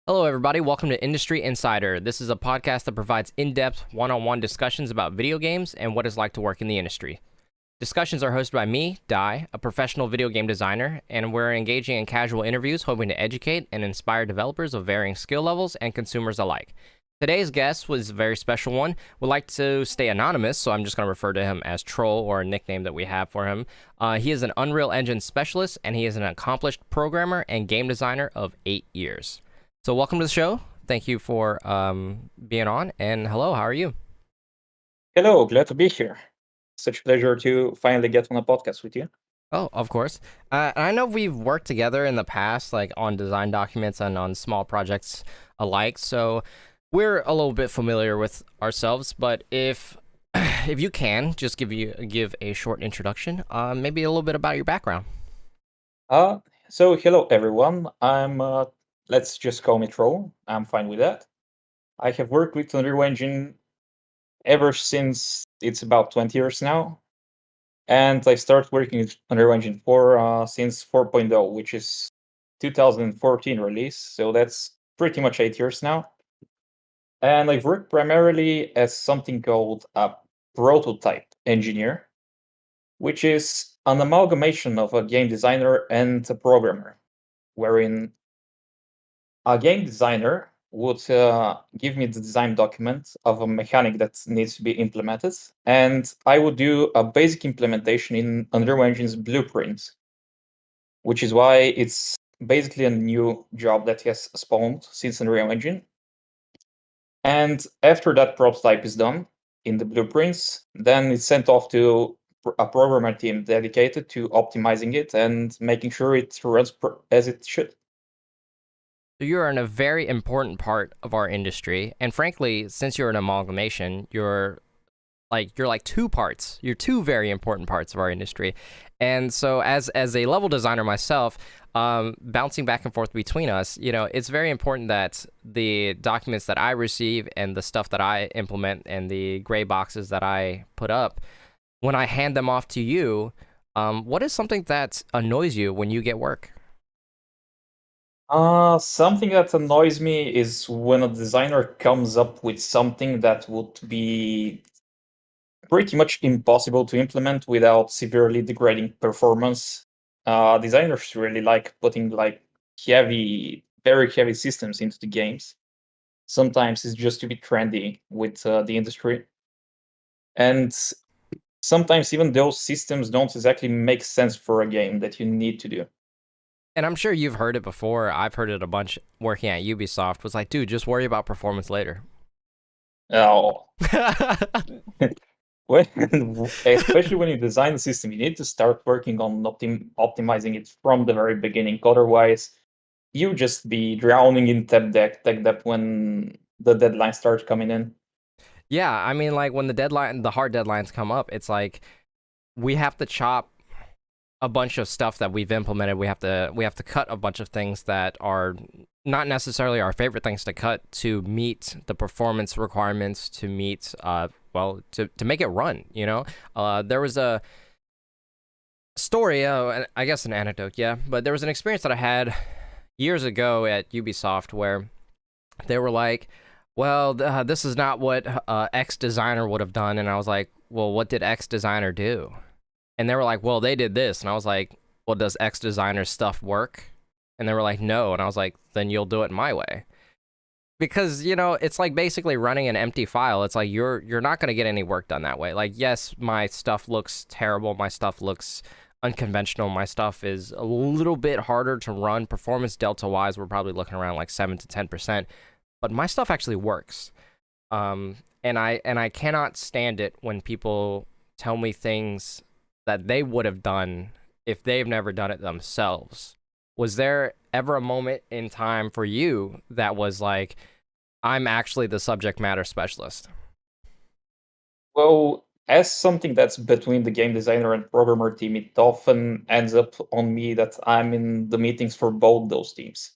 Hello, everybody. Welcome to Industry Insider. This is a podcast that provides in depth, one on one discussions about video games and what it's like to work in the industry. Discussions are hosted by me, Dai, a professional video game designer, and we're engaging in casual interviews hoping to educate and inspire developers of varying skill levels and consumers alike. Today's guest was a very special one. Would like to stay anonymous, so I'm just going to refer to him as Troll, or a nickname that we have for him. He is an Unreal Engine specialist, and he is an accomplished programmer and game designer of 8 years. So welcome to the show. Thank you for being on. And hello, how are you? Hello, glad to be here. Such a pleasure to finally get on a podcast with you. Oh, of course. I know we've worked together in the past, like on design documents and on small projects alike. So we're a little bit familiar with ourselves. But if if you can, just give a short introduction, maybe a little bit about your background. So hello everyone. Let's just call me Troll. I'm fine with that. I have worked with Unreal Engine ever since it's about 20 years now. And I started working with Unreal Engine 4 since 4.0, which is 2014 release. So that's pretty much 8 years now. And I've worked primarily as something called a prototype engineer, which is an amalgamation of a game designer and a programmer, wherein a game designer would give me the design document of a mechanic that needs to be implemented, and I would do a basic implementation in Unreal Engine's blueprints, which is why it's basically a new job that has spawned since Unreal Engine. And after that prototype is done in the blueprints, then it's sent off to a programmer team dedicated to optimizing it and making sure it runs as it should. So you're in a very important part of our industry, and frankly, since you're an amalgamation, you're like two parts. You're two very important parts of our industry. And so as a level designer myself, bouncing back and forth between us, it's very important that the documents that I receive and the stuff that I implement and the gray boxes that I put up, when I hand them off to you, what is something that annoys you when you get work? Something that annoys me is when a designer comes up with something that would be pretty much impossible to implement without severely degrading performance. Designers really like putting like very heavy systems into the games. Sometimes it's just to be trendy with the industry, and sometimes even those systems don't exactly make sense for a game that you need to do. And I'm sure you've heard it before. I've heard it a bunch working at Ubisoft. Was like, dude, just worry about performance later. Oh, when, especially when you design a system, you need to start working on optimizing it from the very beginning. Otherwise, you just be drowning in tech debt when the deadline starts coming in. Yeah, I mean, like when the hard deadlines come up, it's like we have to chop a bunch of stuff that we've implemented. We have to cut a bunch of things that are not necessarily our favorite things to cut to meet the performance requirements, to meet to make it run. There was a story, I guess an anecdote, yeah, but there was an experience that I had years ago at Ubisoft where they were like, well, this is not what X designer would have done. And I was like, well, what did X designer do? And they were like, well, they did this. And I was like, well, does X designer's stuff work? And they were like, no. And I was like, then you'll do it my way. Because, it's like basically running an empty file. It's like you're not going to get any work done that way. Like, yes, my stuff looks terrible. My stuff looks unconventional. My stuff is a little bit harder to run. Performance delta wise, we're probably looking around like 7 to 10%. But my stuff actually works. And I cannot stand it when people tell me things that they would have done if they've never done it themselves. Was there ever a moment in time for you that was like, I'm actually the subject matter specialist? Well, as something that's between the game designer and programmer team, it often ends up on me that I'm in the meetings for both those teams.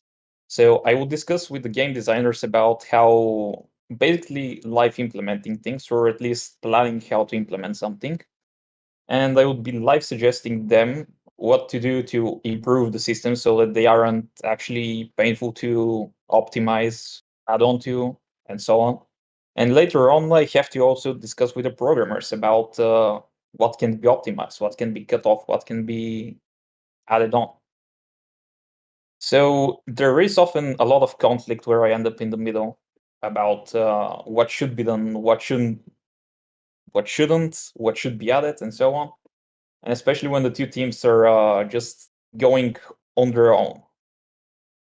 So I will discuss with the game designers about how basically live implementing things, or at least planning how to implement something. And I would be live suggesting them what to do to improve the system so that they aren't actually painful to optimize, add on to, and so on. And later on, I have to also discuss with the programmers about what can be optimized, what can be cut off, what can be added on. So there is often a lot of conflict where I end up in the middle about what should be done, what shouldn't, what should be added, and so on. And especially when the two teams are just going on their own.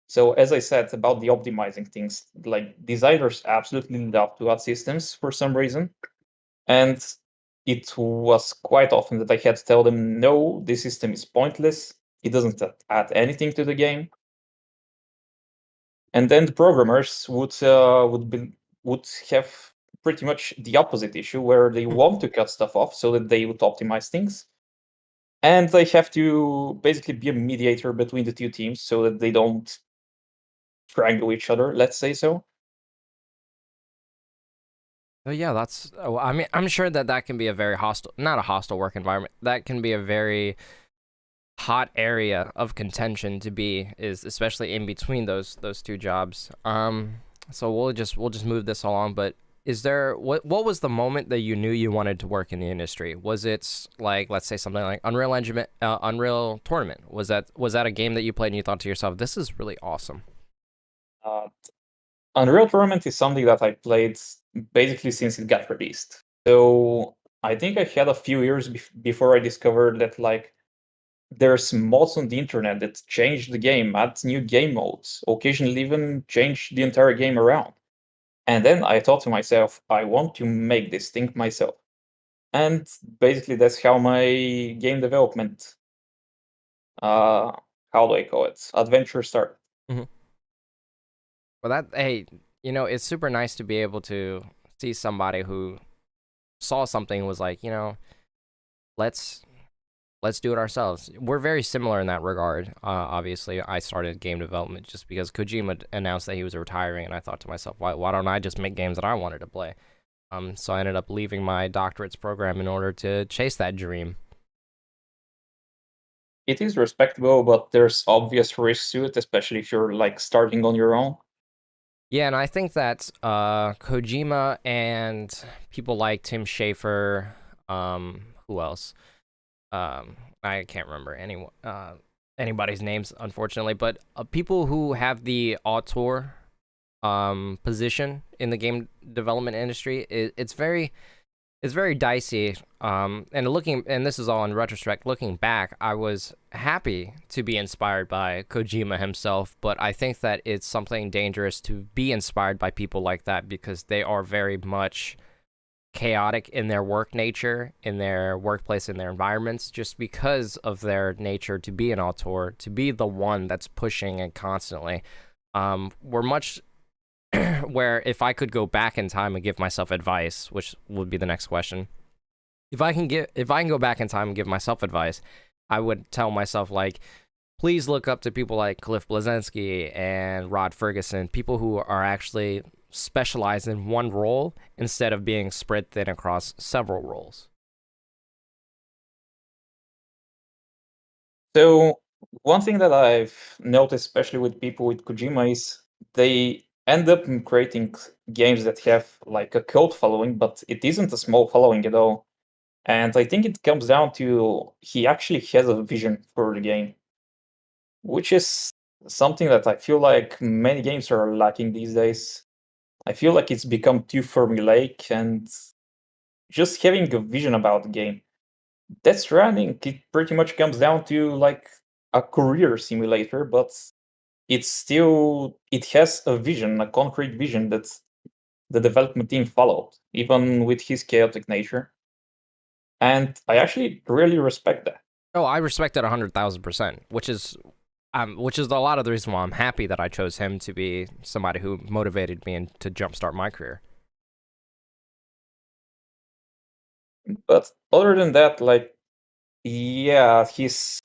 So as I said about the optimizing things, like designers absolutely love to add systems for some reason. And it was quite often that I had to tell them, no, this system is pointless. It doesn't add anything to the game. And then the programmers would have pretty much the opposite issue, where they want to cut stuff off so that they would optimize things. And they have to basically be a mediator between the two teams so that they don't strangle each other, let's say so. Oh yeah, that's. Oh, I mean, I'm sure that that can be a very hostile, not a hostile work environment. That can be a very hot area of contention to be, is especially in between those two jobs. So we'll just move this along. But is there what was the moment that you knew you wanted to work in the industry? Was it like, let's say something like Unreal Tournament? Was that a game that you played and you thought to yourself, this is really awesome? Uh, Unreal Tournament is something that I played basically since it got released. So I think I had a few years before I discovered that like there's mods on the internet that change the game, add new game modes, occasionally even change the entire game around. And then I thought to myself, I want to make this thing myself. And basically that's how my game development, uh, how do I call it, adventure started. Mm-hmm. Well, hey, it's super nice to be able to see somebody who saw something and was like, let's do it ourselves. We're very similar in that regard. Obviously, I started game development just because Kojima announced that he was retiring, and I thought to myself, why don't I just make games that I wanted to play? So I ended up leaving my doctorate's program in order to chase that dream. It is respectable, but there's obvious risks to it, especially if you're like starting on your own. Yeah, and I think that Kojima and people like Tim Schafer, who else? I can't remember anybody's names, unfortunately, but people who have the auteur position in the game development industry, it's very dicey. And this is all in retrospect. Looking back, I was happy to be inspired by Kojima himself, but I think that it's something dangerous to be inspired by people like that, because they are very much chaotic in their work nature, in their workplace, in their environments, just because of their nature to be an auteur, to be the one that's pushing it constantly. We're much where if I could go back in time and give myself advice, which would be the next question, if I can go back in time and give myself advice, I would tell myself, like, please look up to people like Cliff Bleszinski and Rod Ferguson, people who are actually specialized in one role instead of being spread thin across several roles. So one thing that I've noticed, especially with people with Kojima, is they end up creating games that have like a cult following, but it isn't a small following at all. And I think it comes down to he actually has a vision for the game, which is something that I feel like many games are lacking these days. I feel like it's become too formulaic, and just having a vision about the game. Death Stranding, it pretty much comes down to like a career simulator, but it has a vision, a concrete vision that the development team followed, even with his chaotic nature. And I actually really respect that. Oh, I respect that 100,000%, which is a lot of the reason why I'm happy that I chose him to be somebody who motivated me and to jumpstart my career. But other than that, like, yeah, his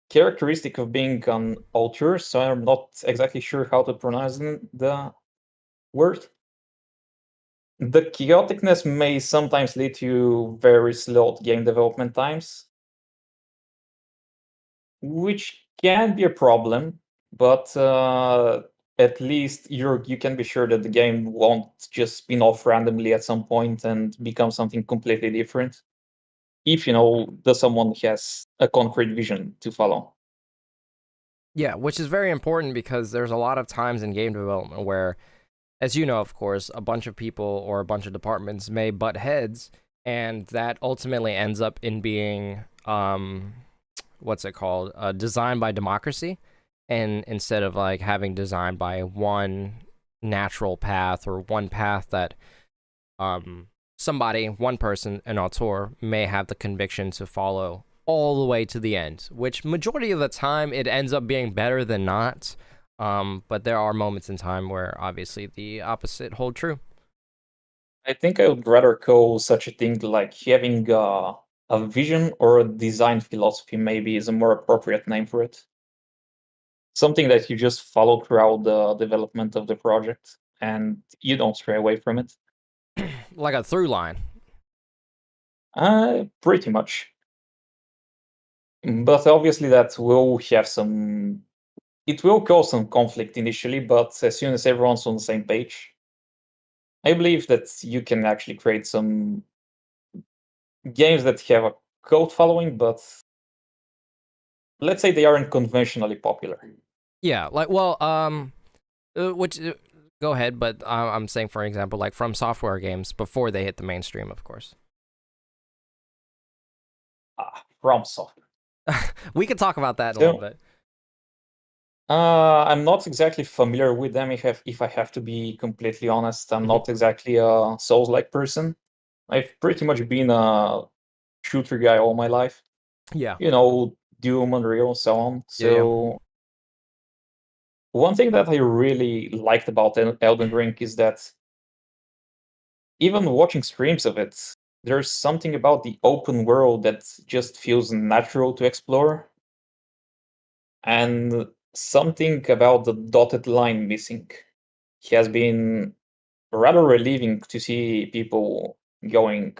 characteristic of being an auteur, so I'm not exactly sure how to pronounce the word. The chaoticness may sometimes lead to very slow game development times, which can be a problem, but at least you can be sure that the game won't just spin off randomly at some point and become something completely different. If the someone has a concrete vision to follow. Yeah, which is very important because there's a lot of times in game development where, as you know, of course, a bunch of people or a bunch of departments may butt heads, and that ultimately ends up in being what's it called? Designed by democracy, and instead of like having designed by one natural path or one path that somebody, one person, an auteur may have the conviction to follow all the way to the end, which majority of the time it ends up being better than not. But there are moments in time where obviously the opposite hold true. I think I would rather call such a thing like having a vision or a design philosophy, maybe is a more appropriate name for it. Something that you just follow throughout the development of the project and you don't stray away from it. Like a through line. Pretty much. But obviously that will have some. It will cause some conflict initially, but as soon as everyone's on the same page, I believe that you can actually create some games that have a cult following, but let's say they aren't conventionally popular. Yeah, like well, which go ahead, but I'm saying for example, like From Software games before they hit the mainstream, of course. From Software. We could talk about that in a little bit. I'm not exactly familiar with them. If I have to be completely honest, I'm not exactly a Souls-like person. I've pretty much been a shooter guy all my life. Yeah. Doom, Unreal, so on. So one thing that I really liked about Elden Ring is that even watching streams of it, there's something about the open world that just feels natural to explore. And something about the dotted line missing has been rather relieving to see people going,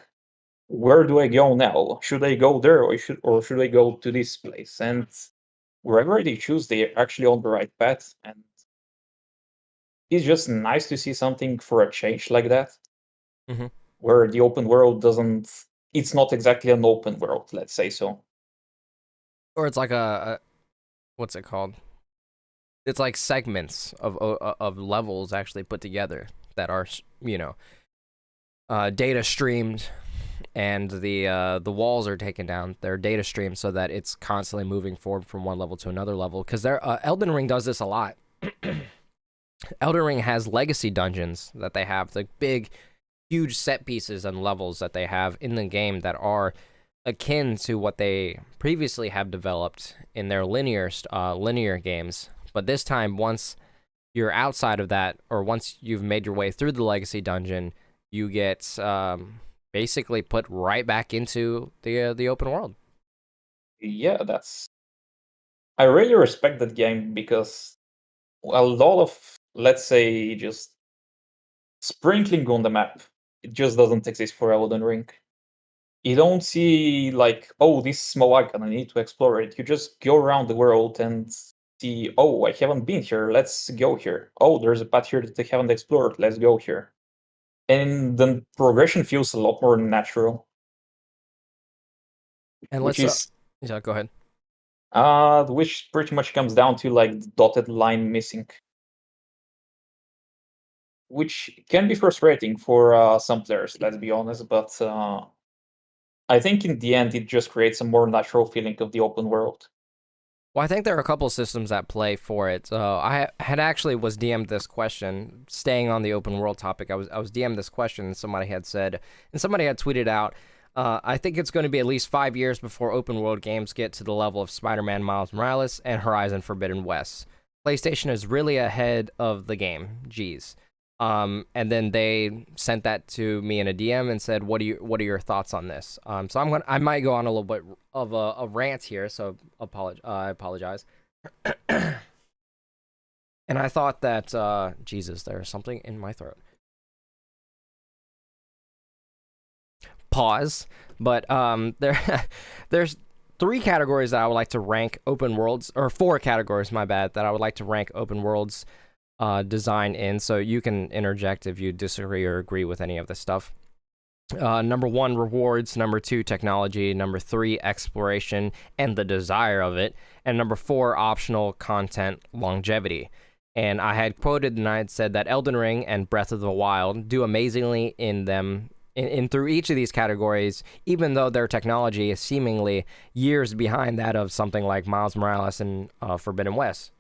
where do I go now? Should I go there or should I go to this place? And wherever they choose, they're actually on the right path. And it's just nice to see something for a change like that, where the open world it's not exactly an open world, let's say so. Or it's like a what's it called? It's like segments of levels actually put together that are data streamed, and the walls are taken down. They're data streamed so that it's constantly moving forward from one level to another level. Because Elden Ring does this a lot. Elden Ring has legacy dungeons that they have, the big, huge set pieces and levels that they have in the game that are akin to what they previously have developed in their linear games. But this time, once you're outside of that, or once you've made your way through the legacy dungeon, you get basically put right back into the open world. Yeah, I really respect that game because a lot of, let's say, just sprinkling on the map, it just doesn't exist for Elden Ring. You don't see like, oh, this small icon, I need to explore it. You just go around the world and see, oh, I haven't been here, let's go here. Oh, there's a path here that I haven't explored, let's go here. And the progression feels a lot more natural. And which is yeah, go ahead. Which pretty much comes down to like the dotted line missing, which can be frustrating for some players, let's be honest. But I think in the end, it just creates a more natural feeling of the open world. Well, I think there are a couple systems at play for it. I had actually was DM'd this question, staying on the open world topic. I was DM'd this question, and somebody had tweeted out, I think it's going to be at least 5 years before open world games get to the level of Spider-Man Miles Morales and Horizon Forbidden West. PlayStation is really ahead of the game. Jeez. And then they sent that to me in a DM and said, "What are your thoughts on this?" So I might go on a little bit of a rant here. So I apologize. And I thought that Jesus, there's something in my throat. Pause. But there's 3 categories that I would like to rank open worlds, or 4 categories, my bad, that I would like to rank open worlds design in, so you can interject if you disagree or agree with any of this stuff. Number 1, rewards. Number 2, technology. Number 3, exploration and the desire of it. And number 4, optional content, longevity. And I had quoted and I had said that Elden Ring and Breath of the Wild do amazingly in them in through each of these categories, even though their technology is seemingly years behind that of something like Miles Morales and Forbidden West.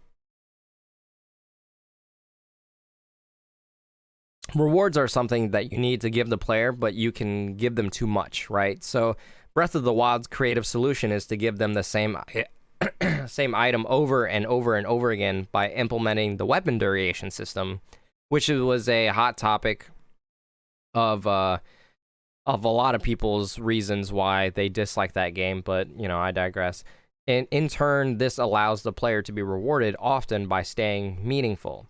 Rewards are something that you need to give the player, but you can give them too much, right? So Breath of the Wild's creative solution is to give them the same same item over and over and over again by implementing the weapon duration system, which was a hot topic of a lot of people's reasons why they dislike that game, but I digress. In turn, this allows the player to be rewarded often by staying meaningful.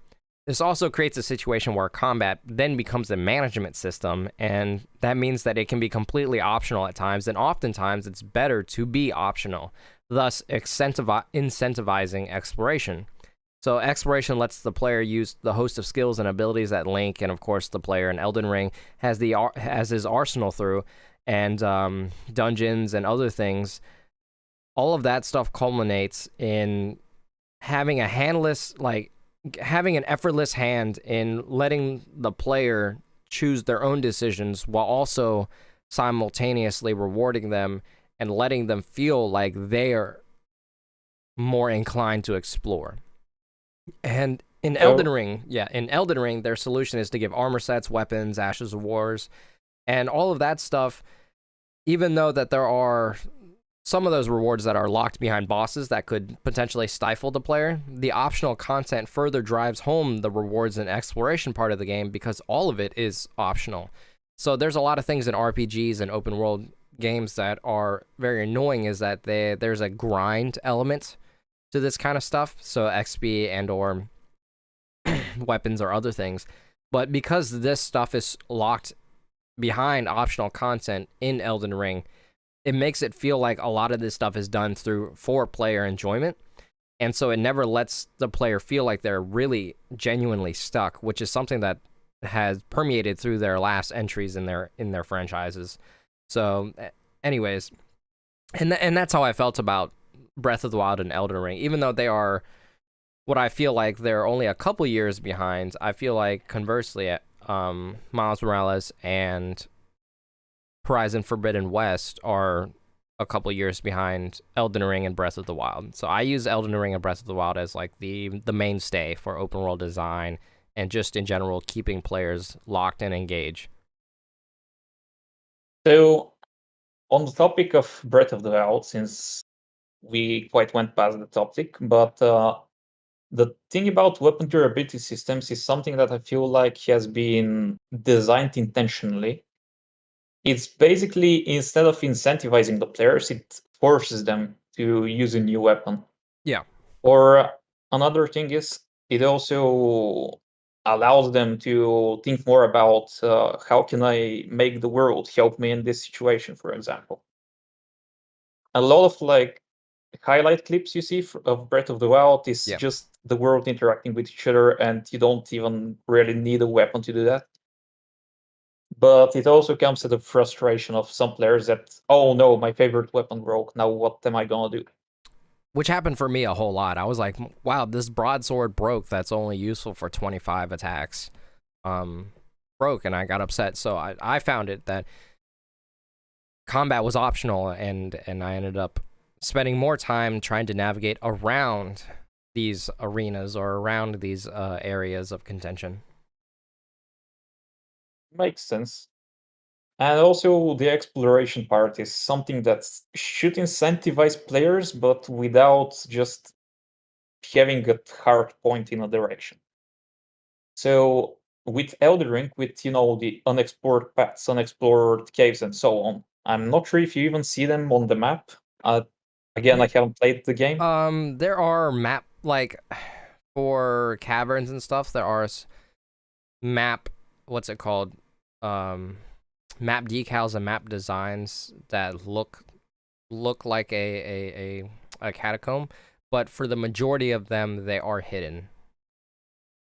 This also creates a situation where combat then becomes a management system, and that means that it can be completely optional at times, and oftentimes it's better to be optional, thus incentivizing exploration. So exploration lets the player use the host of skills and abilities that Link, and of course the player in Elden Ring, has his arsenal through, and dungeons and other things. All of that stuff culminates in having having an effortless hand in letting the player choose their own decisions while also simultaneously rewarding them and letting them feel like they're more inclined to explore. And in Elden Ring, their solution is to give armor sets, weapons, Ashes of Wars, and all of that stuff, even though that there are some of those rewards that are locked behind bosses that could potentially stifle the player, the optional content further drives home the rewards and exploration part of the game because all of it is optional. So there's a lot of things in RPGs and open world games that are very annoying, is that there's a grind element to this kind of stuff, so XP and or weapons or other things. But because this stuff is locked behind optional content in Elden Ring, it makes it feel like a lot of this stuff is done for player enjoyment. And so it never lets the player feel like they're really genuinely stuck, which is something that has permeated through their last entries in their franchises. So anyways, and that's how I felt about Breath of the Wild and Elden Ring. Even though they are what I feel like they're only a couple years behind, I feel like conversely, Miles Morales and Horizon Forbidden West are a couple years behind Elden Ring and Breath of the Wild. So I use Elden Ring and Breath of the Wild as like the mainstay for open world design and just in general keeping players locked and engaged. So on the topic of Breath of the Wild, since we quite went past the topic, but the thing about weapon durability systems is something that I feel like has been designed intentionally. It's basically, instead of incentivizing the players, it forces them to use a new weapon. Yeah. Or another thing is, it also allows them to think more about how can I make the world help me in this situation, for example. A lot of like highlight clips you see of Breath of the Wild is just the world interacting with each other, and you don't even really need a weapon to do that. But it also comes to the frustration of some players that, oh no, my favorite weapon broke. Now what am I gonna do? Which happened for me a whole lot. I was like, wow, this broadsword broke that's only useful for 25 attacks. Broke, and I got upset. So I found it that combat was optional, and I ended up spending more time trying to navigate around these arenas or around these areas of contention. Makes sense. And also, the exploration part is something that should incentivize players, but without just having a hard point in a direction. So, with Elden Ring, with the unexplored paths, unexplored caves, and so on, I'm not sure if you even see them on the map. Again, I haven't played the game. There are map for caverns and stuff. There are map. What's it called? Map decals and map designs that look like a catacomb, but for the majority of them, they are hidden.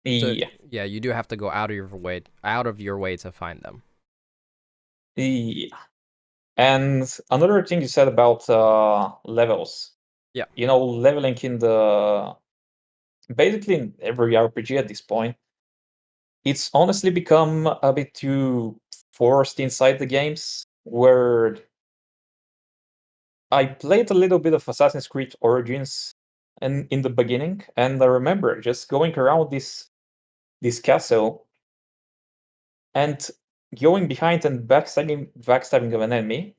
So Yeah. yeah, you do have to go out of your way to find them. Yeah. And another thing you said about levels. Yeah. You know, leveling in the basically in every RPG at this point, it's honestly become a bit too forced inside the games. Where I played a little bit of Assassin's Creed Origins and in the beginning, and I remember just going around this castle and going behind and backstabbing of an enemy,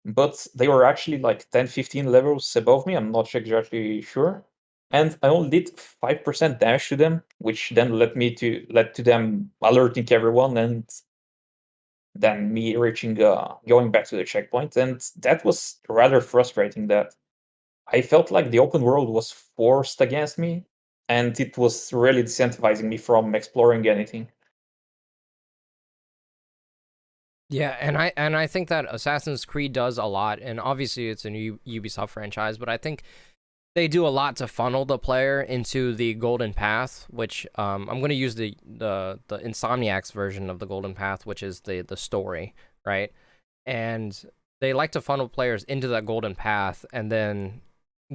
but they were actually like 10, 15 levels above me. I'm not exactly sure. And I only did 5% damage to them, which then led to them alerting everyone and then me reaching going back to the checkpoint. And that was rather frustrating that I felt like the open world was forced against me and it was really disincentivizing me from exploring anything. Yeah, and I think that Assassin's Creed does a lot, and obviously it's a new Ubisoft franchise, but I think they do a lot to funnel the player into the golden path, which I'm going to use the Insomniac's version of the golden path, which is the story, right? And they like to funnel players into that golden path and then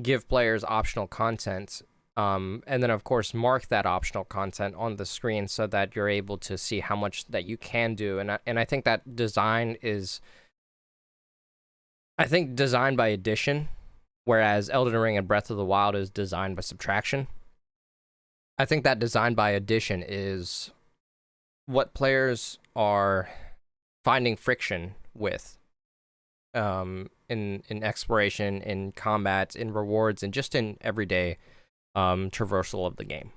give players optional content, and then of course mark that optional content on the screen so that you're able to see how much that you can do. And I think that design is, I think, designed by addition, whereas Elden Ring and Breath of the Wild is designed by subtraction. I think that design by addition is what players are finding friction with, in exploration, in combat, in rewards, and just in everyday traversal of the game.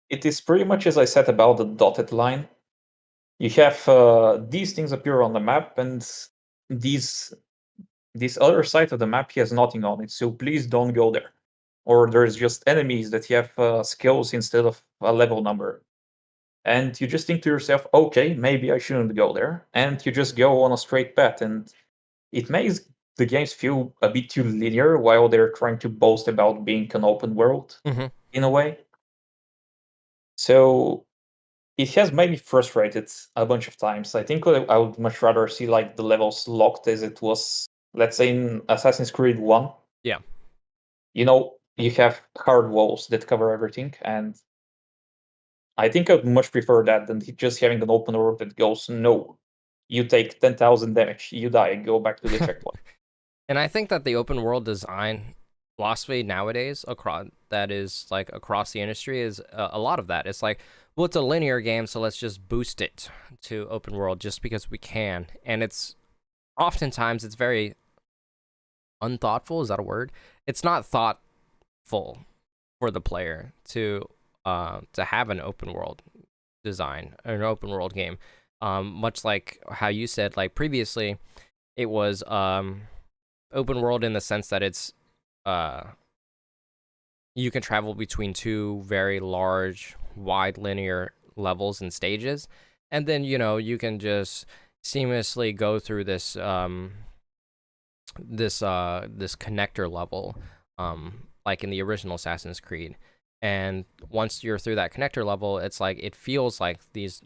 It is pretty much as I said about the dotted line. You have these things appear on the map, and these this other side of the map has nothing on it. So please don't go there. Or there's just enemies that have skills instead of a level number. And you just think to yourself, okay, maybe I shouldn't go there. And you just go on a straight path. And it makes the games feel a bit too linear while they're trying to boast about being an open world Mm-hmm. in a way. So it has made me frustrated a bunch of times. I think I would much rather see like the levels locked as it was, let's say, in Assassin's Creed 1. Yeah. You know, you have hard walls that cover everything, and I think I'd much prefer that than just having an open world that goes, no, you take 10,000 damage, you die, go back to the checkpoint. And I think that the open world design philosophy nowadays across the industry is a lot of that. It's like, well, it's a linear game, so let's just boost it to open world just because we can. And it's oftentimes it's very unthoughtful. Is that a word? It's not thoughtful for the player to have an open world design or an open world game. Much like how you said, like previously, it was open world in the sense that it's uh you can travel between two very large, wide linear levels and stages, and then you can just seamlessly go through this connector level, like in the original Assassin's Creed. And once you're through that connector level, it's like it feels like these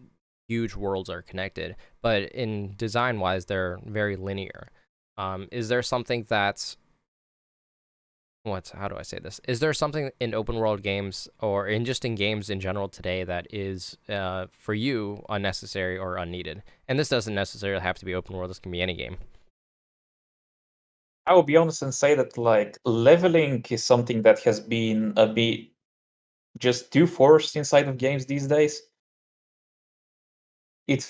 huge worlds are connected, but in design wise, they're very linear. Is there something that's how do I say this? Is there something in open world games or in games in general today that is for you unnecessary or unneeded? And this doesn't necessarily have to be open world. This can be any game. I will be honest and say that like leveling is something that has been a bit just too forced inside of games these days. It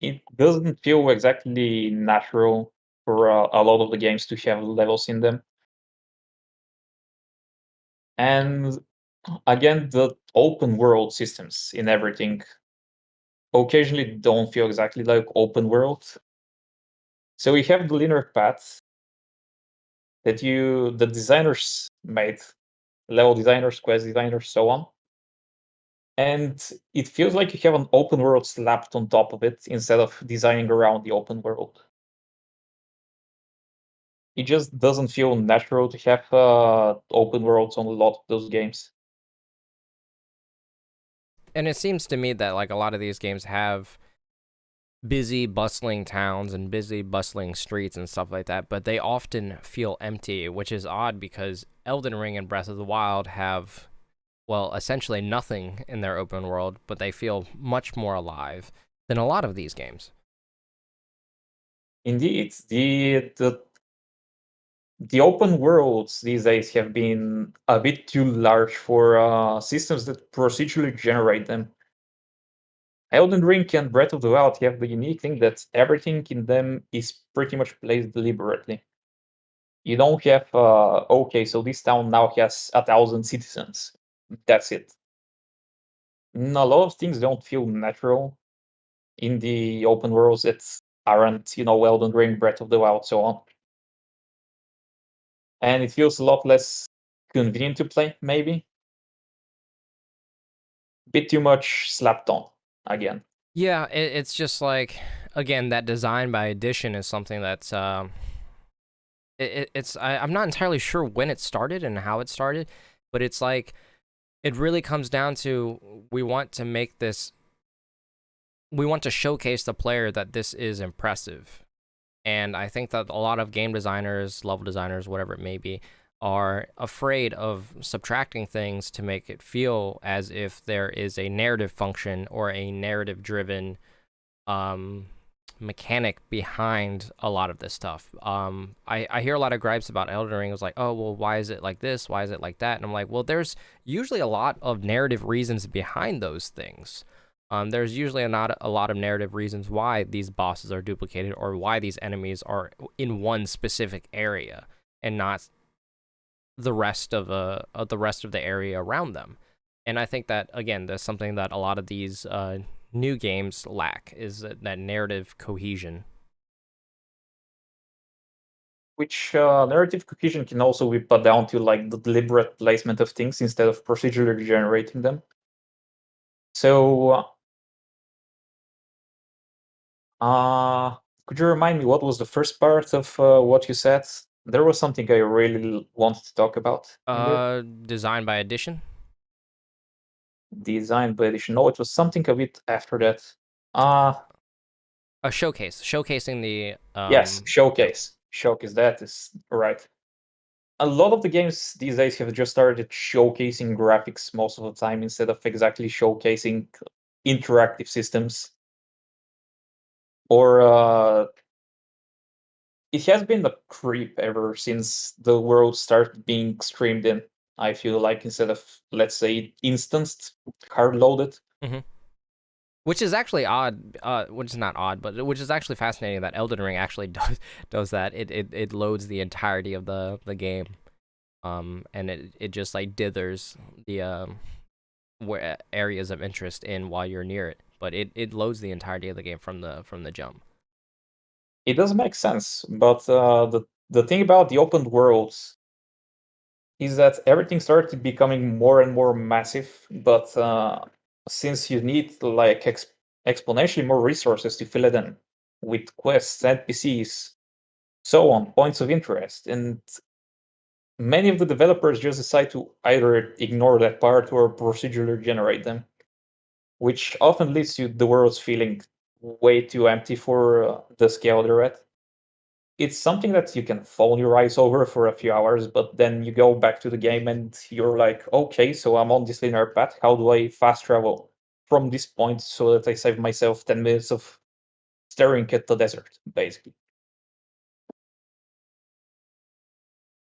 it doesn't feel exactly natural for a lot of the games to have levels in them. And again, the open world systems in everything occasionally don't feel exactly like open world. So we have the linear path that the designers made, level designers, quest designers, so on. And it feels like you have an open world slapped on top of it instead of designing around the open world. It just doesn't feel natural to have open worlds on a lot of those games. And it seems to me that like a lot of these games have busy, bustling towns and busy, bustling streets and stuff like that, but they often feel empty, which is odd because Elden Ring and Breath of the Wild have, well, essentially nothing in their open world, but they feel much more alive than a lot of these games. Indeed, the open worlds these days have been a bit too large for systems that procedurally generate them. Elden Ring and Breath of the Wild have the unique thing that everything in them is pretty much placed deliberately. You don't have, okay, so this town now has 1,000 citizens. That's it. A lot of things don't feel natural in the open worlds that aren't, Elden Ring, Breath of the Wild, so on. And it feels a lot less convenient to play, maybe. Bit too much slapped on again. Yeah, it's just like, again, that design by addition is something that's I'm not entirely sure when it started and how it started, but it's like it really comes down to we want to make this, we want to showcase the player that this is impressive. And I think that a lot of game designers, level designers, whatever it may be, are afraid of subtracting things to make it feel as if there is a narrative function or a narrative driven mechanic behind a lot of this stuff. I hear a lot of gripes about Elden Ring. It was like, oh, well, why is it like this? Why is it like that? And I'm like, well, there's usually a lot of narrative reasons behind those things. There's usually not a lot of narrative reasons why these bosses are duplicated or why these enemies are in one specific area and not the rest of the area around them. And I think that again, that's something that a lot of these new games lack is that narrative cohesion. Which narrative cohesion can also be put down to like the deliberate placement of things instead of procedurally generating them. So, could you remind me what was the first part of what you said? There was something I really wanted to talk about in there. Design by addition. Design by addition. No, it was something a bit after that. Uh A showcase, showcasing the yes, yep. showcase. Showcase, that is right. A lot of the games these days have just started showcasing graphics most of the time instead of exactly showcasing interactive systems. Or it has been the creep ever since the world started being streamed in. I feel like instead of, let's say, instanced, hard loaded. Which is actually odd, which is not odd, but which is actually fascinating that Elden Ring actually does that. It loads the entirety of the game, and it just like dithers the where areas of interest in while you're near it, but it loads the entirety of the game from the jump. It does make sense, but the thing about the open worlds is that everything started becoming more and more massive, but since you need like exponentially more resources to fill it in with quests, NPCs, so on, points of interest, and many of the developers just decide to either ignore that part or procedurally generate them, which often leads to the worlds feeling way too empty for the scale they're at. It's something that you can fall your eyes over for a few hours, but then you go back to the game and you're like, okay, so I'm on this linear path. How do I fast travel from this point so that I save myself 10 minutes of staring at the desert, basically?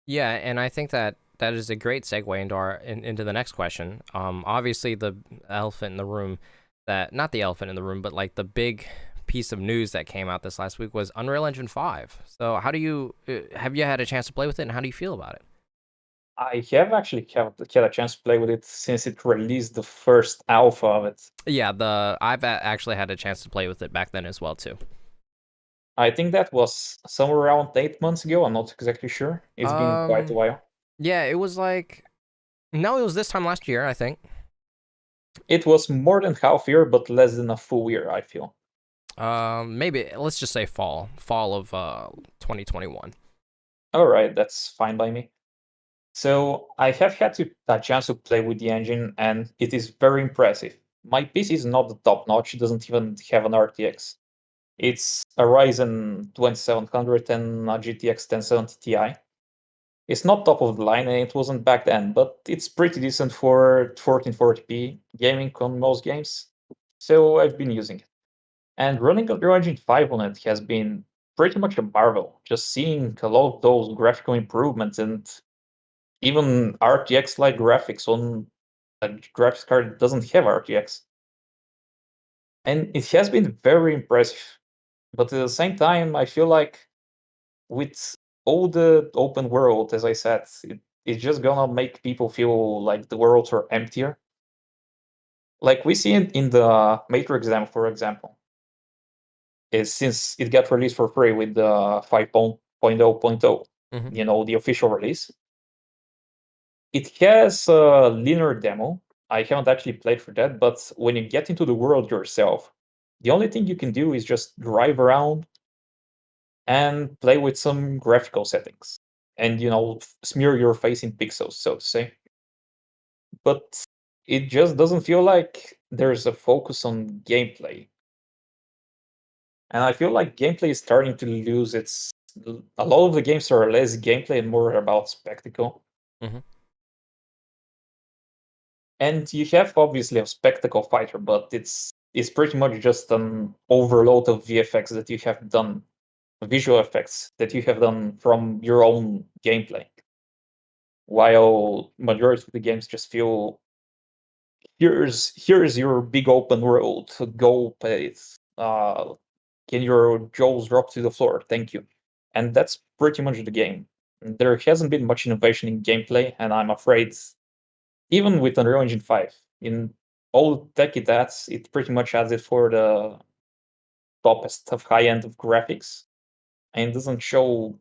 Yeah, and I think that that is a great segue into into the next question. Obviously the elephant in the room, that not the elephant in the room, but like the big piece of news that came out this last week was Unreal Engine 5. So how do you have you had a chance to play with it, and how do you feel about it? I have actually had a chance to play with it since it released the first alpha of it. Yeah, I've actually had a chance to play with it back then as well too. I think that was somewhere around 8 months ago. I'm not exactly sure. It's been quite a Um, while. yeah, it was like no, it was this time last year, I think. It was more than half year, but less than a full year, I feel. Maybe let's just say fall of 2021. All right, that's fine by me. So I have had a chance to play with the engine, and it is very impressive. my PC is not the top notch. It doesn't even have an RTX. It's a Ryzen 2700 and a GTX 1070 Ti. It's not top of the line, and it wasn't back then, but it's pretty decent for 1440p gaming on most games. So I've been using it. And running Unreal Engine 5 on it has been pretty much a marvel. Just seeing a lot of those graphical improvements and even RTX-like graphics on a graphics card that doesn't have RTX. And it has been very impressive. But at the same time, I feel like with all the open world, as I said, it's just gonna make people feel like the worlds are emptier. Like we see in the Matrix exam, for example, is since it got released for free with the 5.0.0, Mm-hmm. the official release. It has a linear demo. I haven't actually played for that, but when you get into the world yourself, the only thing you can do is just drive around and play with some graphical settings and smear your face in pixels, so to say. But it just doesn't feel like there's a focus on gameplay. And I feel like gameplay is starting to lose its. A lot of the games are less gameplay and more about spectacle. Mm-hmm. And you have obviously a spectacle fighter, but it's pretty much just an overload of VFX that you have done, visual effects that you have done from your own gameplay. While majority of the games just feel here's your big open world, go play it. Can your jaws drop to the floor? Thank you. And that's pretty much the game. There hasn't been much innovation in gameplay, and I'm afraid even with Unreal Engine 5, in all the tech it adds, it pretty much adds it for the toppest of high end of graphics and doesn't show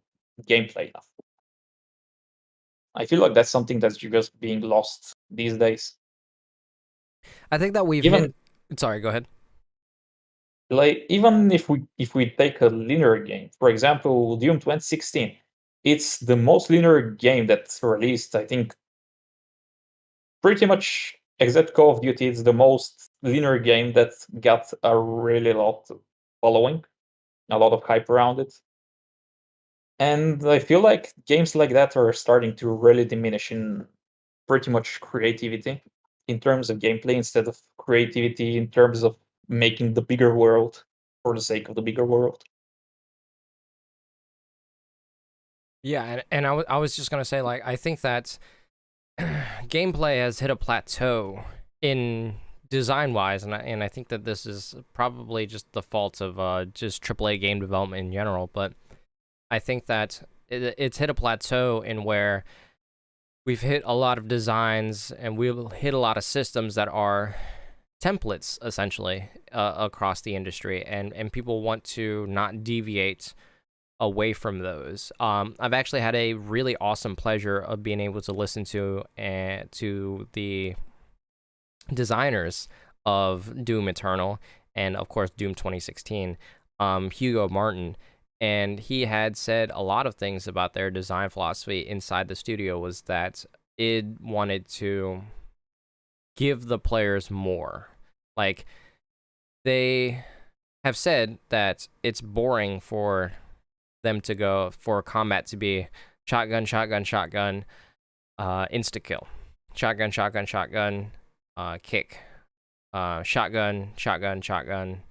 gameplay enough. I feel like that's something that's just being lost these days. I think that we've hit. Even Sorry, go ahead. even if we take a linear game, for example, Doom 2016, it's the most linear game that's released, I think, pretty much except Call of Duty, it's the most linear game that got a really lot following, a lot of hype around it. And I feel like games like that are starting to really diminish in pretty much creativity in terms of gameplay instead of creativity in terms of making the bigger world for the sake of the bigger world. Yeah, and I was just gonna say, like, I think that gameplay has hit a plateau in design wise, and I think that this is probably just the fault of just AAA game development in general. But I think that it's hit a plateau in where we've hit a lot of designs and we've hit a lot of systems that are templates essentially across the industry, and people want to not deviate away from those. I've actually had a really awesome pleasure of being able to listen to the designers of Doom Eternal and of course Doom 2016, Hugo Martin, and he had said a lot of things about their design philosophy inside the studio was that it wanted to give the players more. Like, they have said that it's boring for them to go for combat to be shotgun, shotgun, shotgun, insta kill, shotgun, shotgun, shotgun, kick, shotgun, shotgun, shotgun,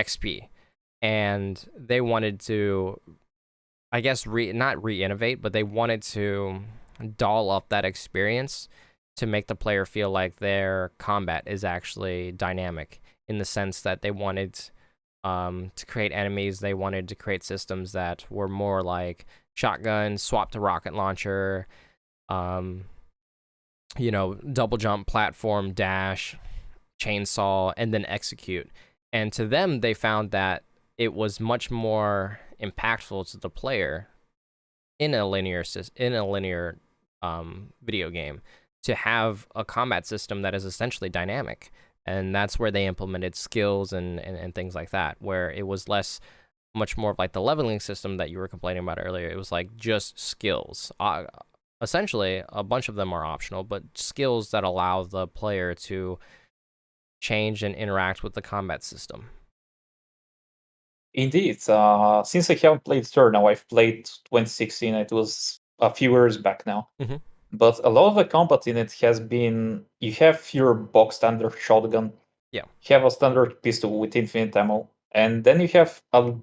XP, and they wanted to, I guess, not re-innovate, but they wanted to doll up that experience to make the player feel like their combat is actually dynamic in the sense that they wanted to create enemies. They wanted to create systems that were more like shotgun, swap to rocket launcher, double jump, platform, dash, chainsaw, and then execute. And to them, they found that it was much more impactful to the player in a linear video game to have a combat system that is essentially dynamic. And that's where they implemented skills and things like that, where it was much more of like the leveling system that you were complaining about earlier. It was like just skills. Essentially, a bunch of them are optional, but skills that allow the player to change and interact with the combat system. Indeed. Since I haven't played third now, I've played 2016. It was a few years back now. Mhm. But a lot of the combat in it has been you have your box standard shotgun, Yeah. you have a standard pistol with infinite ammo, and then you have a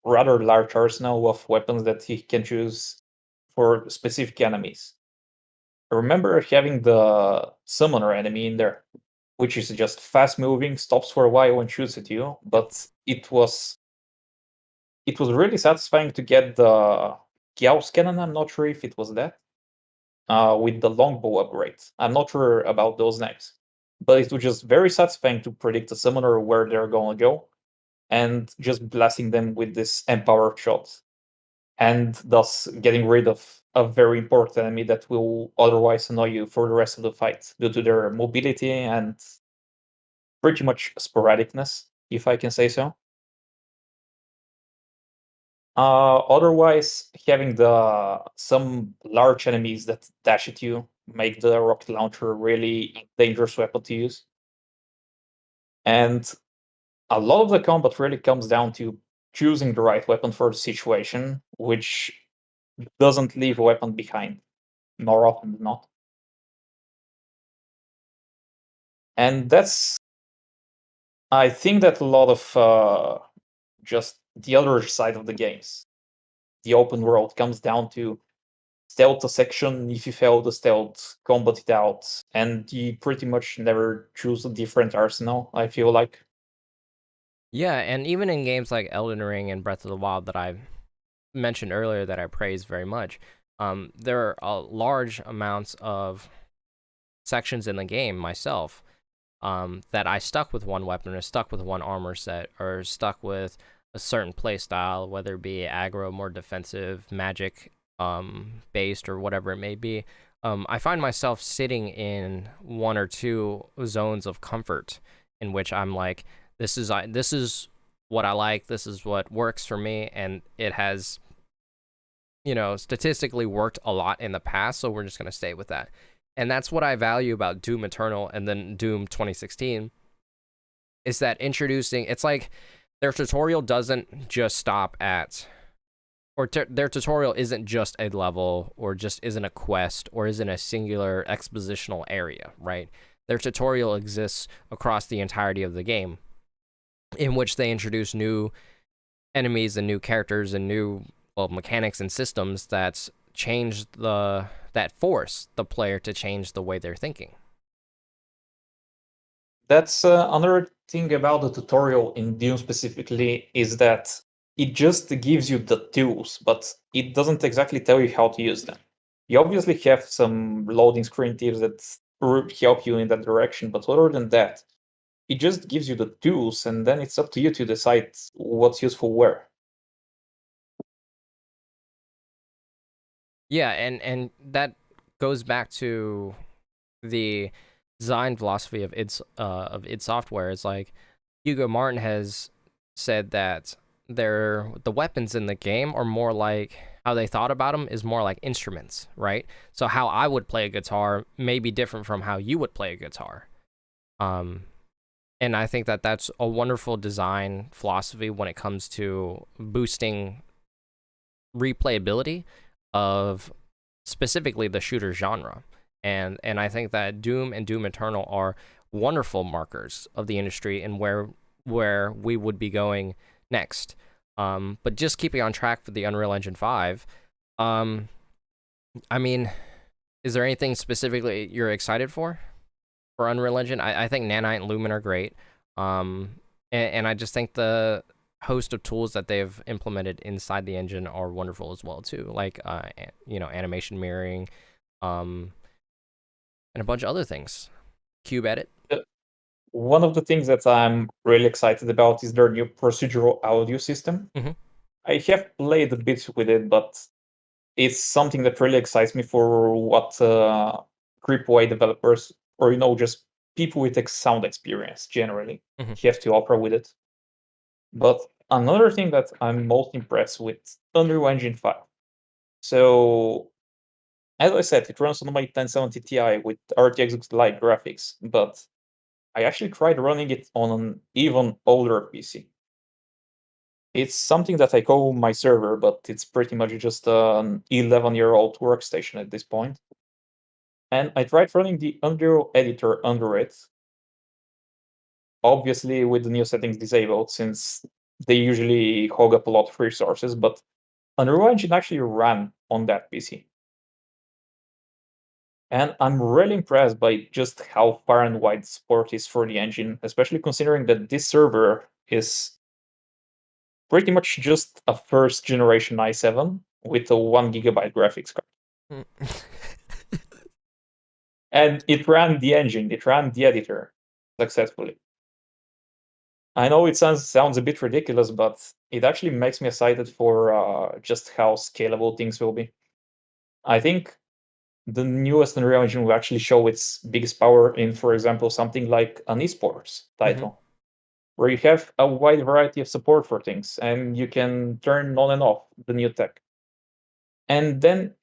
rather large arsenal of weapons that you can choose for specific enemies. I remember having the summoner enemy in there, which is just fast moving, stops for a while and shoots at you, but it was really satisfying to get the Gauss cannon. I'm not sure if it was that. With the longbow upgrade. I'm not sure about those names, but it was just very satisfying to predict the summoner where they're going to go and just blasting them with this empowered shot, and thus getting rid of a very important enemy that will otherwise annoy you for the rest of the fight due to their mobility and pretty much sporadicness, if I can say so. Otherwise, having the some large enemies that dash at you make the rocket launcher really dangerous weapon to use. And a lot of the combat really comes down to choosing the right weapon for the situation, which doesn't leave a weapon behind, more often than not. And that's, I think that a lot of just the other side of the games, the open world, comes down to stealth a section. If you fail the stealth, combat it out, and you pretty much never choose a different arsenal, I feel like. Yeah, and even in games like Elden Ring and Breath of the Wild that I mentioned earlier that I praise very much, there are large amounts of sections in the game myself that I stuck with one weapon or stuck with one armor set or stuck with a certain play style, whether it be aggro, more defensive, magic based, or whatever it may be. I find myself sitting in one or two zones of comfort in which I'm like, this is what I like, this is what works for me, and it has, statistically worked a lot in the past, so we're just gonna stay with that. And that's what I value about Doom Eternal and then Doom 2016 is that it's like their tutorial doesn't just stop at, their tutorial isn't just a level or just isn't a quest or isn't a singular expositional area, right? Their tutorial exists across the entirety of the game, in which they introduce new enemies and new characters and new mechanics and systems that force the player to change the way they're thinking. That's another thing about the tutorial in Doom specifically is that it just gives you the tools, but it doesn't exactly tell you how to use them. You obviously have some loading screen tips that help you in that direction, but other than that, it just gives you the tools, and then it's up to you to decide what's useful where. Yeah, and that goes back to the design philosophy of id Software. It's like Hugo Martin has said that the weapons in the game are more like how they thought about them is more like instruments, right? So how I would play a guitar may be different from how you would play a guitar. And I think that that's a wonderful design philosophy when it comes to boosting replayability of specifically the shooter genre. And I think that Doom and Doom Eternal are wonderful markers of the industry and where we would be going next. But just keeping on track for the Unreal Engine 5, I mean, is there anything specifically you're excited for Unreal Engine? I think Nanite and Lumen are great. And I just think the host of tools that they've implemented inside the engine are wonderful as well too, like animation mirroring, and a bunch of other things. Cube Edit. One of the things that I'm really excited about is their new procedural audio system. Mhm. I have played a bit with it, but it's something that really excites me for what AAA developers, or just people with sound experience generally, Mhm. have to offer with it. But another thing that I'm most impressed with, Unreal Engine 5. So, as I said, it runs on my 1070 Ti with RTX Lite graphics, but I actually tried running it on an even older PC. It's something that I call my server, but it's pretty much just an 11-year-old workstation at this point. And I tried running the Unreal editor under it, obviously with the new settings disabled, since they usually hog up a lot of resources, but Unreal Engine actually ran on that PC. And I'm really impressed by just how far and wide support is for the engine, especially considering that this server is pretty much just a first generation i7 with a 1 GB graphics card. And it ran the engine, it ran the editor successfully. I know it sounds a bit ridiculous, but it actually makes me excited for just how scalable things will be. I think the newest Unreal Engine will actually show its biggest power in, for example, something like an esports title, where you have a wide variety of support for things, and you can turn on and off the new tech. And then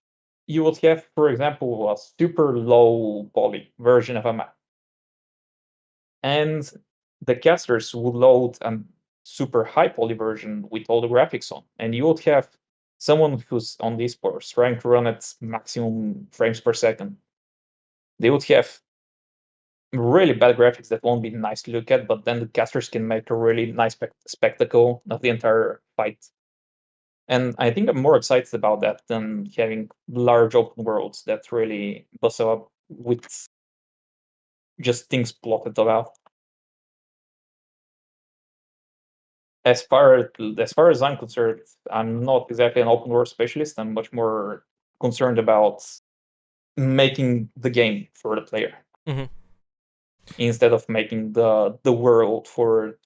you would have, for example, a super low poly version of a map. And the casters would load a super high poly version with all the graphics on. And you would have someone who's on the esports trying to run at maximum frames per second. They would have really bad graphics that won't be nice to look at, but then the casters can make a really nice spectacle of the entire fight. And I think I'm more excited about that than having large open worlds that really bust up with just things plotted about. As far as I'm concerned, I'm not exactly an open world specialist. I'm much more concerned about making the game for the player instead of making the world for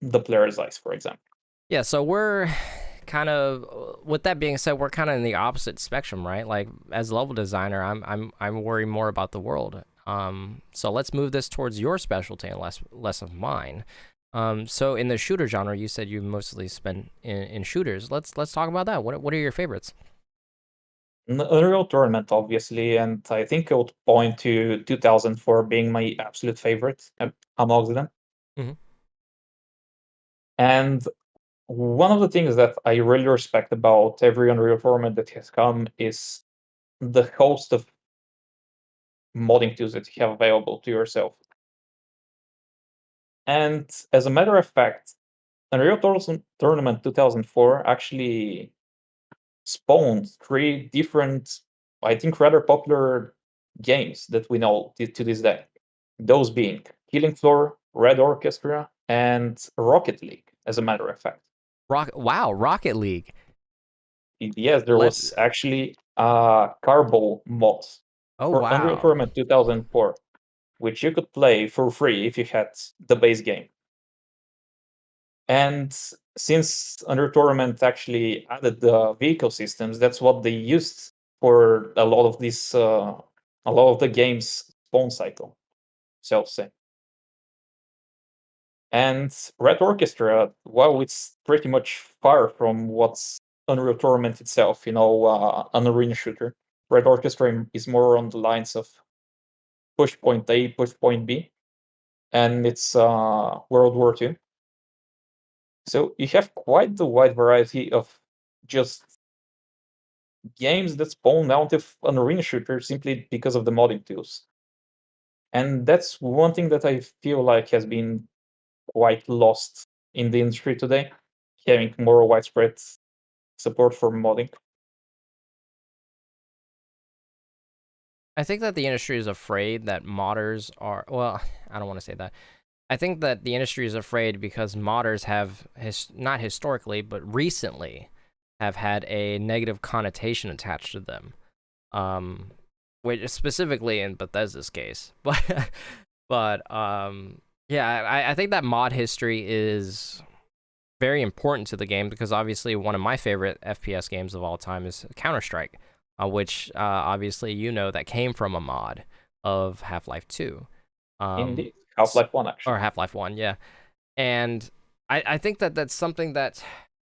the player's eyes, for example. Yeah, so we're kind of, with that being said, we're kind of in the opposite spectrum, right? Like, as a level designer, I'm worried more about the world. So let's move this towards your specialty and less of mine. So in the shooter genre, you said you mostly spend in shooters. Let's talk about that. What are your favorites? Unreal Tournament, obviously, and I think I would point to 2004 being my absolute favorite amongst them. Mhm. And one of the things that I really respect about every Unreal Tournament that has come is the host of modding tools that you have available to yourself. And as a matter of fact, Unreal Tournament 2004 actually spawned 3 different, I think, rather popular games that we know to this day. Those being Killing Floor, Red Orchestra, and Rocket League, as a matter of fact. Wow, Rocket League. Yes, there Let was actually a Carbol mod Oh for Unreal wow. Tournament 2004, which you could play for free if you had the base game. And since Unreal Tournament actually added the vehicle systems, that's what they used for a lot of the game's spawn cycle, so to say. And Red Orchestra, while it's pretty much far from what's Unreal Tournament itself, an arena shooter, Red Orchestra is more on the lines of push point A, push point B, and it's World War II. So you have quite the wide variety of just games that spawn out of an arena shooter simply because of the modding tools. And that's one thing that I feel like has been quite lost in the industry today, having more widespread support for modding. I think that the industry is afraid that modders are, well, I don't want to say that. I think that the industry is afraid because modders have, not historically, but recently, have had a negative connotation attached to them. Which specifically in Bethesda's case. But yeah, I think that mod history is very important to the game because obviously one of my favorite FPS games of all time is Counter-Strike, which obviously that came from a mod of Half-Life 2. Indeed. Half-Life 1, Or actually. Half-Life 1, yeah. And I think that that's something that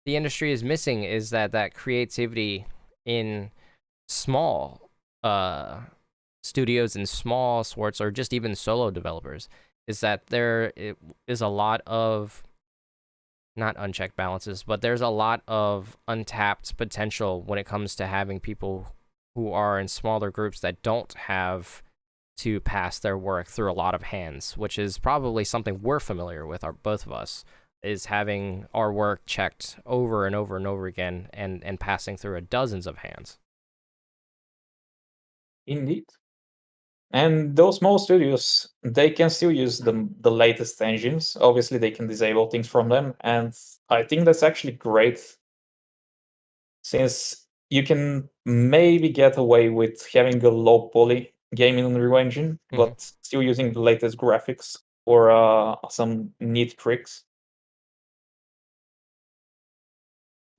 the industry is missing, is that creativity in small studios and small sorts, or just even solo developers. is that there is a lot of not unchecked balances, but there's a lot of untapped potential when it comes to having people who are in smaller groups that don't have to pass their work through a lot of hands, which is probably something we're familiar with, our both of us, is having our work checked over and over and over again and passing through a dozens of hands. Indeed. And those small studios, they can still use the latest engines. Obviously, they can disable things from them, and I think that's actually great, since you can maybe get away with having a low poly game in Unreal Engine, Mm-hmm. but still using the latest graphics or some neat tricks.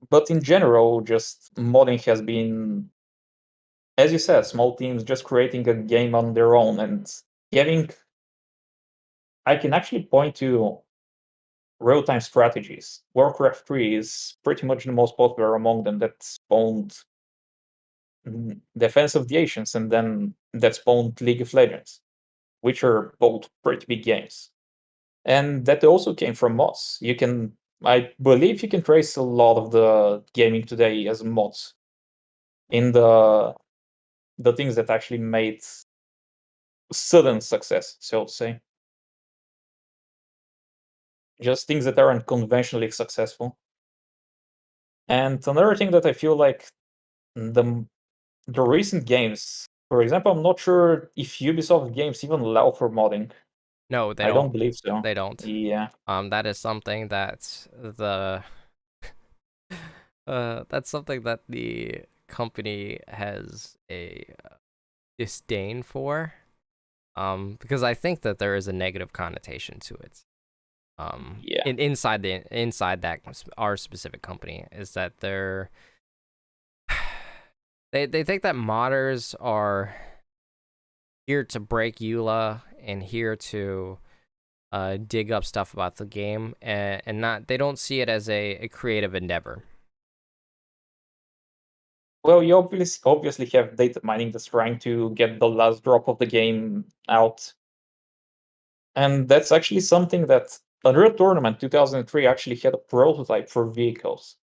But in general, just modding has been, as you said, small teams just creating a game on their own and having. I can actually point to real-time strategies. Warcraft 3 is pretty much the most popular among them, that spawned Defense of the Ancients, and then that spawned League of Legends, which are both pretty big games. And that also came from mods. I believe you can trace a lot of the gaming today as mods in the things that actually made sudden success, so to say. Just things that aren't conventionally successful. And another thing that I feel like the the recent games, for example, I'm not sure if Ubisoft games even allow for modding. No, they I don't don't. believe so. They don't. Yeah. That is something that that's something that the company has a disdain for. Because I think that there is a negative connotation to it. Yeah. Inside that our specific company is that they think that modders are here to break EULA and here to dig up stuff about the game, and not, they don't see it as a creative endeavor. Well, you obviously have data mining that's trying to get the last drop of the game out. And that's actually something that Unreal Tournament 2003 actually had a prototype for vehicles.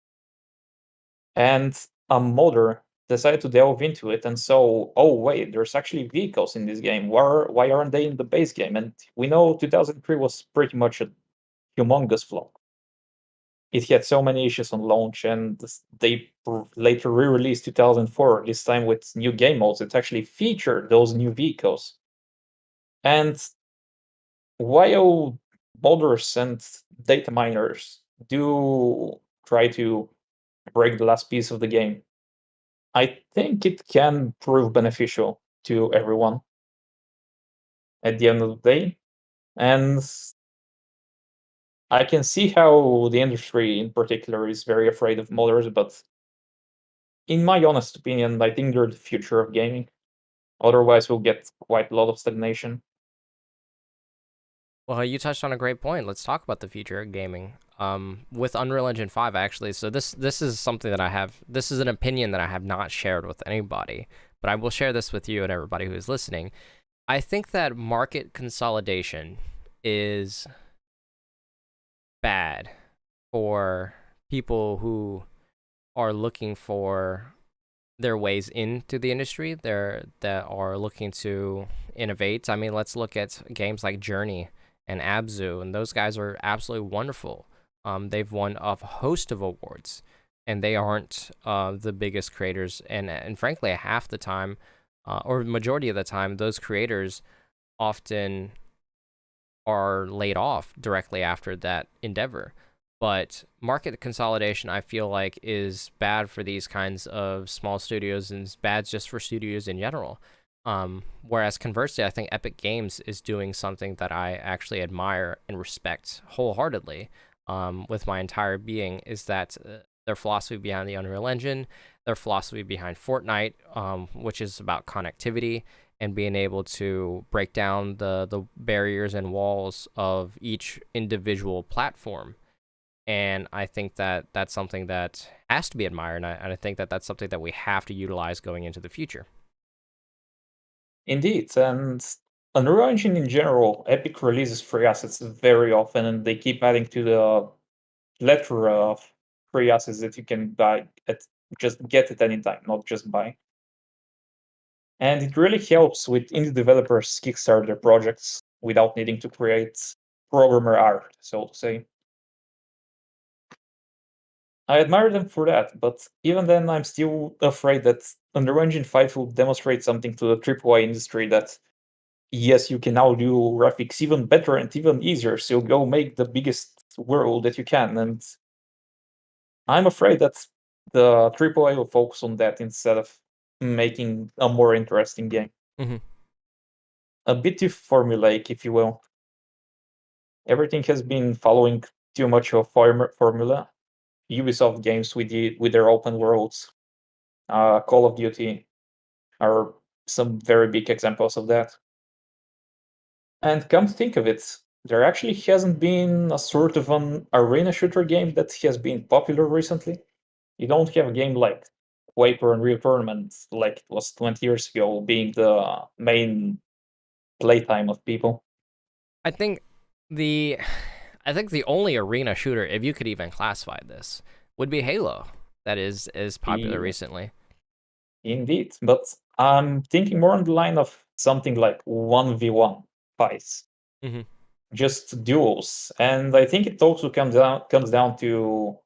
And a modder decided to delve into it and saw, oh wait, there's actually vehicles in this game. Why aren't they in the base game? And we know 2003 was pretty much a humongous flop. It had so many issues on launch, and they later re-released 2004, this time with new game modes that actually featured those new vehicles. And while modders and data miners do try to break the last piece of the game, I think it can prove beneficial to everyone at the end of the day. And I can see how the industry in particular is very afraid of modders, but in my honest opinion, I think they're the future of gaming. Otherwise, we'll get quite a lot of stagnation. Well, you touched on a great point. Let's talk about the future of gaming. With Unreal Engine 5, actually. So this is something that I have. This is an opinion that I have not shared with anybody, but I will share this with you and everybody who is listening. I think that market consolidation is bad for people who are looking for their ways into the industry. That are looking to innovate. I mean, let's look at games like Journey and Abzu, and those guys are absolutely wonderful. They've won a host of awards, and they aren't the biggest creators. And frankly, half the time, or majority of the time, those creators often are laid off directly after that endeavor. But market consolidation, I feel like, is bad for these kinds of small studios and is bad just for studios in general. Whereas conversely, I think Epic Games is doing something that I actually admire and respect wholeheartedly, with my entire being, is that their philosophy behind the Unreal Engine, their philosophy behind Fortnite, which is about connectivity and being able to break down the barriers and walls of each individual platform. And I think that that's something that has to be admired, and I think that that's something that we have to utilize going into the future. Indeed, and Unreal Engine in general, Epic releases free assets very often, and they keep adding to the plethora of free assets that you can buy just get at any time, not just buy. And it really helps with indie developers kickstart their projects without needing to create programmer art, so to say. I admire them for that, but even then, I'm still afraid that Unreal Engine 5 will demonstrate something to the AAA industry that, yes, you can now do graphics even better and even easier, so go make the biggest world that you can. And I'm afraid that the AAA will focus on that instead of making a more interesting game. Mhm. A bit too formulaic, if you will. Everything has been following too much of formula. Ubisoft games with their open worlds, Call of Duty are some very big examples of that. And come to think of it, there actually hasn't been a sort of an arena shooter game that has been popular recently. You don't have a game like Quake or Unreal Tournament like it was 20 years ago being the main playtime of people. I think the I think the only arena shooter, if you could even classify this, would be Halo. That is popular Yeah, recently. indeed, but I'm thinking more on the line of something like 1v1 fights, Hmm. just duels. And I think it also comes down to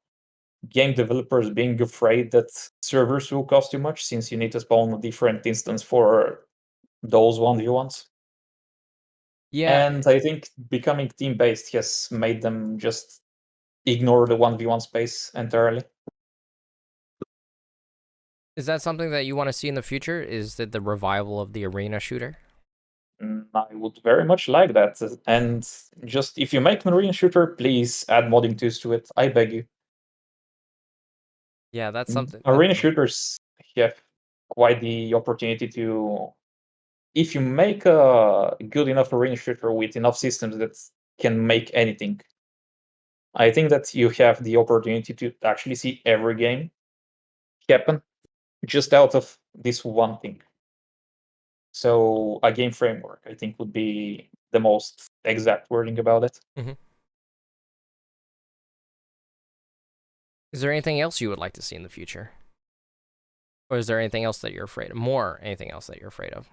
game developers being afraid that servers will cost too much since you need to spawn a different instance for those 1v1s. Yeah, And I think becoming team based has made them just ignore the 1v1 space entirely. is that something that you want to see in the future? Is that the revival of the arena shooter? I would very much like that. And just if you make an arena shooter, please add modding tools to it. I beg you. Yeah, that's something that. Arena shooters have quite the opportunity to, if you make a good enough arena shooter with enough systems that can make anything, I think that you have the opportunity to actually see every game happen just out of this one thing. So a game framework, I think, would be the most exact wording about it. Mhm. Is there anything else you would like to see in the future? Or is there anything else that you're afraid of? More anything else that you're afraid of?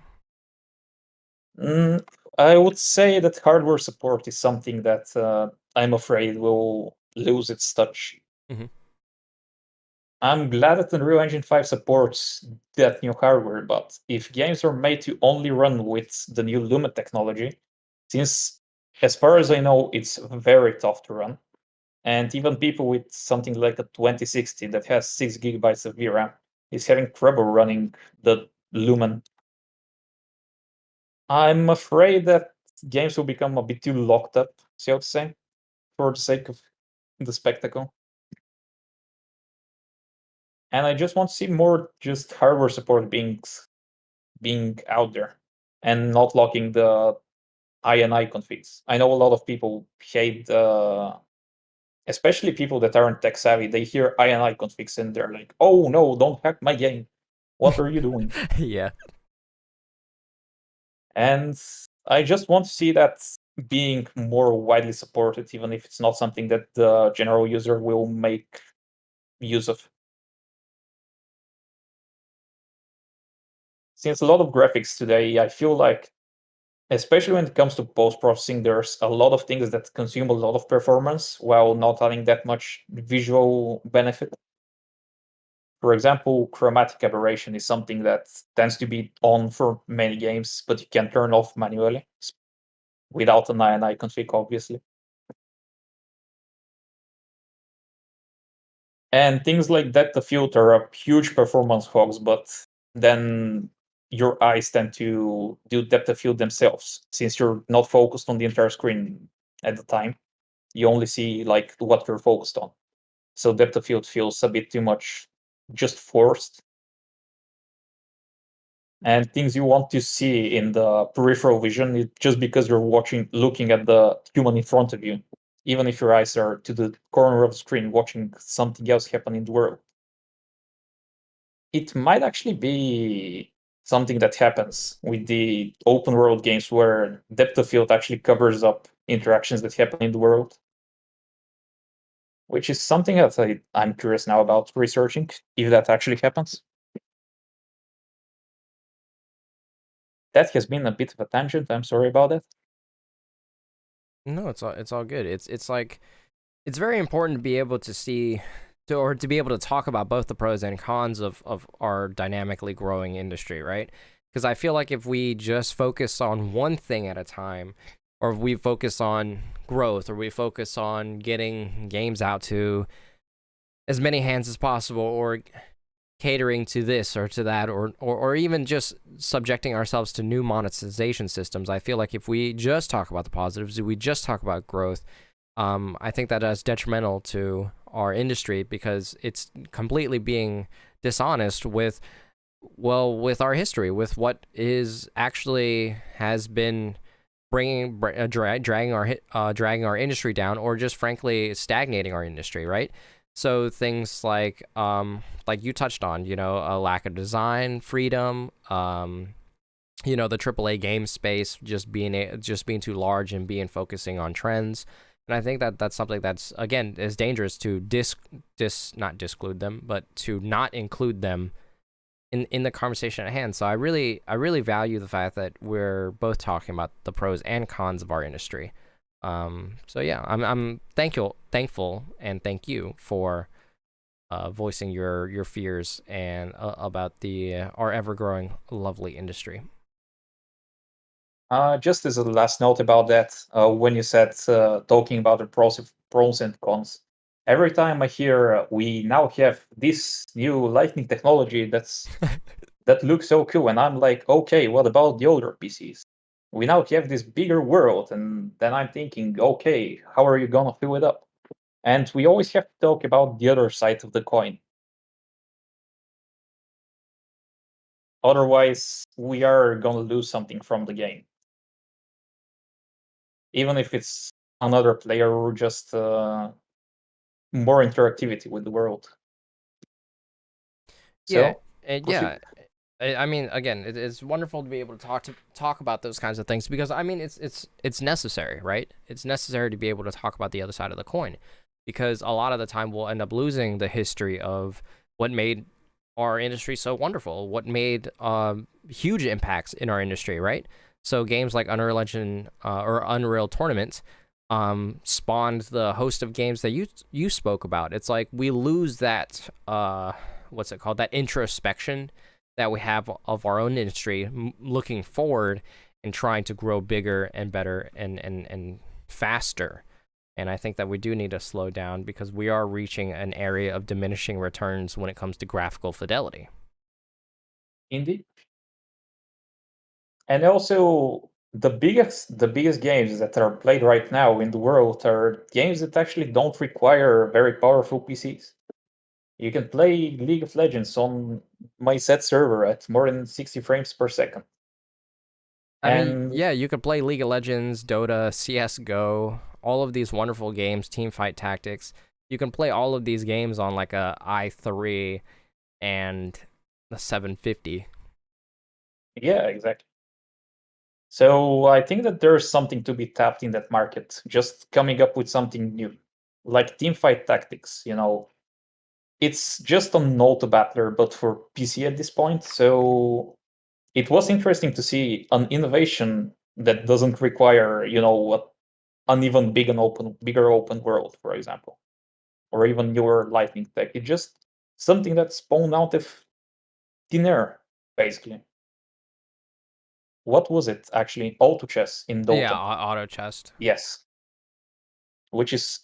Mm, I would say that hardware support is something that I'm afraid will lose its touch. Mhm. I'm glad that Unreal Engine 5 supports that new hardware, but if games are made to only run with the new Lumen technology, since as far as I know, it's very tough to run, and even people with something like a 2060 that has 6 gigabytes of VRAM is having trouble running the Lumen. I'm afraid that games will become a bit too locked up, so to say, for the sake of the spectacle. And I just want to see more just hardware support being out there and not locking the INI configs. I know a lot of people hate, especially people that aren't tech savvy. They hear INI configs and they're like, "Oh no, don't hack my game! What are you doing?" Yeah. And I just want to see that being more widely supported, even if it's not something that the general user will make use of. Since a lot of graphics today, I feel like, especially when it comes to post processing, there's a lot of things that consume a lot of performance while not having that much visual benefit. For example, chromatic aberration is something that tends to be on for many games, but you can turn off manually without an INI config, obviously. And things like depth of field are a huge performance hogs, but then your eyes tend to do depth of field themselves since you're not focused on the entire screen at the time. You only see like what you're focused on. So depth of field feels a bit too much just forced. And things you want to see in the peripheral vision just because you're looking at the human in front of you, even if your eyes are to the corner of the screen watching something else happen in the world. It might actually be something that happens with the open world games where depth of field actually covers up interactions that happen in the world, which is something that I'm curious now about researching, if that actually happens. That has been a bit of a tangent. I'm sorry about that. No, it's all good. It's like it's very important to be able to see or to be able to talk about both the pros and cons of our dynamically growing industry, right? Because I feel like if we just focus on one thing at a time, or we focus on growth, or we focus on getting games out to as many hands as possible, or catering to this or to that, or even just subjecting ourselves to new monetization systems, I feel like if we just talk about the positives, we just talk about growth, I think that is detrimental to our industry because it's completely being dishonest with, well, with our history, with what is actually has been dragging our industry down, or just frankly stagnating our industry, right? So things like you touched on, a lack of design freedom, the AAA game space just being too large and being focusing on trends. And I think that that's something that's, again, is dangerous to not disclude them, but to not include them in the conversation at hand. So I really value the fact that we're both talking about the pros and cons of our industry. So yeah, I'm thankful, and thank you for voicing your fears and about our ever growing lovely industry. Just as a last note about that, when you said talking about the pros and cons, every time I hear we now have this new lighting technology that looks so cool, and I'm like, okay, what about the older PCs? We now have this bigger world, and then I'm thinking, okay, how are you gonna fill it up? And we always have to talk about the other side of the coin. Otherwise, we are gonna lose something from the game. Even if it's another player or just more interactivity with the world. Yeah, So, and proceed. yeah, I mean, again, it's wonderful to be able to talk about those kinds of things because I mean, it's necessary, right? It's necessary to be able to talk about the other side of the coin, because a lot of the time we'll end up losing the history of what made our industry so wonderful, what made huge impacts in our industry, right? So games like Unreal Engine or Unreal Tournament spawned the host of games that you spoke about. It's like we lose that what's it called, that introspection that we have of our own industry, looking forward and trying to grow bigger and better and faster. And I think that we do need to slow down because we are reaching an area of diminishing returns when it comes to graphical fidelity. Indeed. And also, the biggest games that are played right now in the world are games that actually don't require very powerful PCs. You can play League of Legends on my set server at more than 60 frames per second. I mean, And yeah, you could play League of Legends, Dota, CS:GO, all of these wonderful games, Team Fight Tactics. You can play all of these games on like a i3 and the 750. yeah, exactly. So I think that there's something to be tapped in that market, just coming up with something new, like Teamfight Tactics. It's just an auto battler, but for PC at this point. So it was interesting to see an innovation that doesn't require, an even bigger open world, for example, or even newer lightning tech. It's just something that spawned out of thin air, basically. What was it actually? Auto chess in Yeah, Dota. auto chest. Yes, which is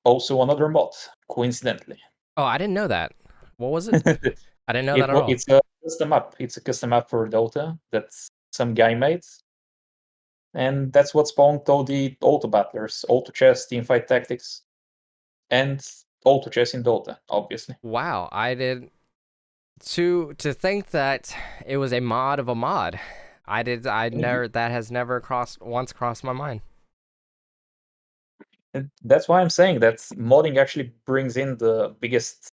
also another mod, coincidentally. Oh, I didn't know that. What was it? I didn't know that at all. It's a custom map. It's a custom map for Dota that some guy made, and that's what spawned all the auto battlers, auto chess, teamfight tactics, and auto chess in Dota, obviously. Wow, I did to think that it was a mod of a mod. I Indeed. never that has never crossed my mind. And that's why I'm saying that modding actually brings in the biggest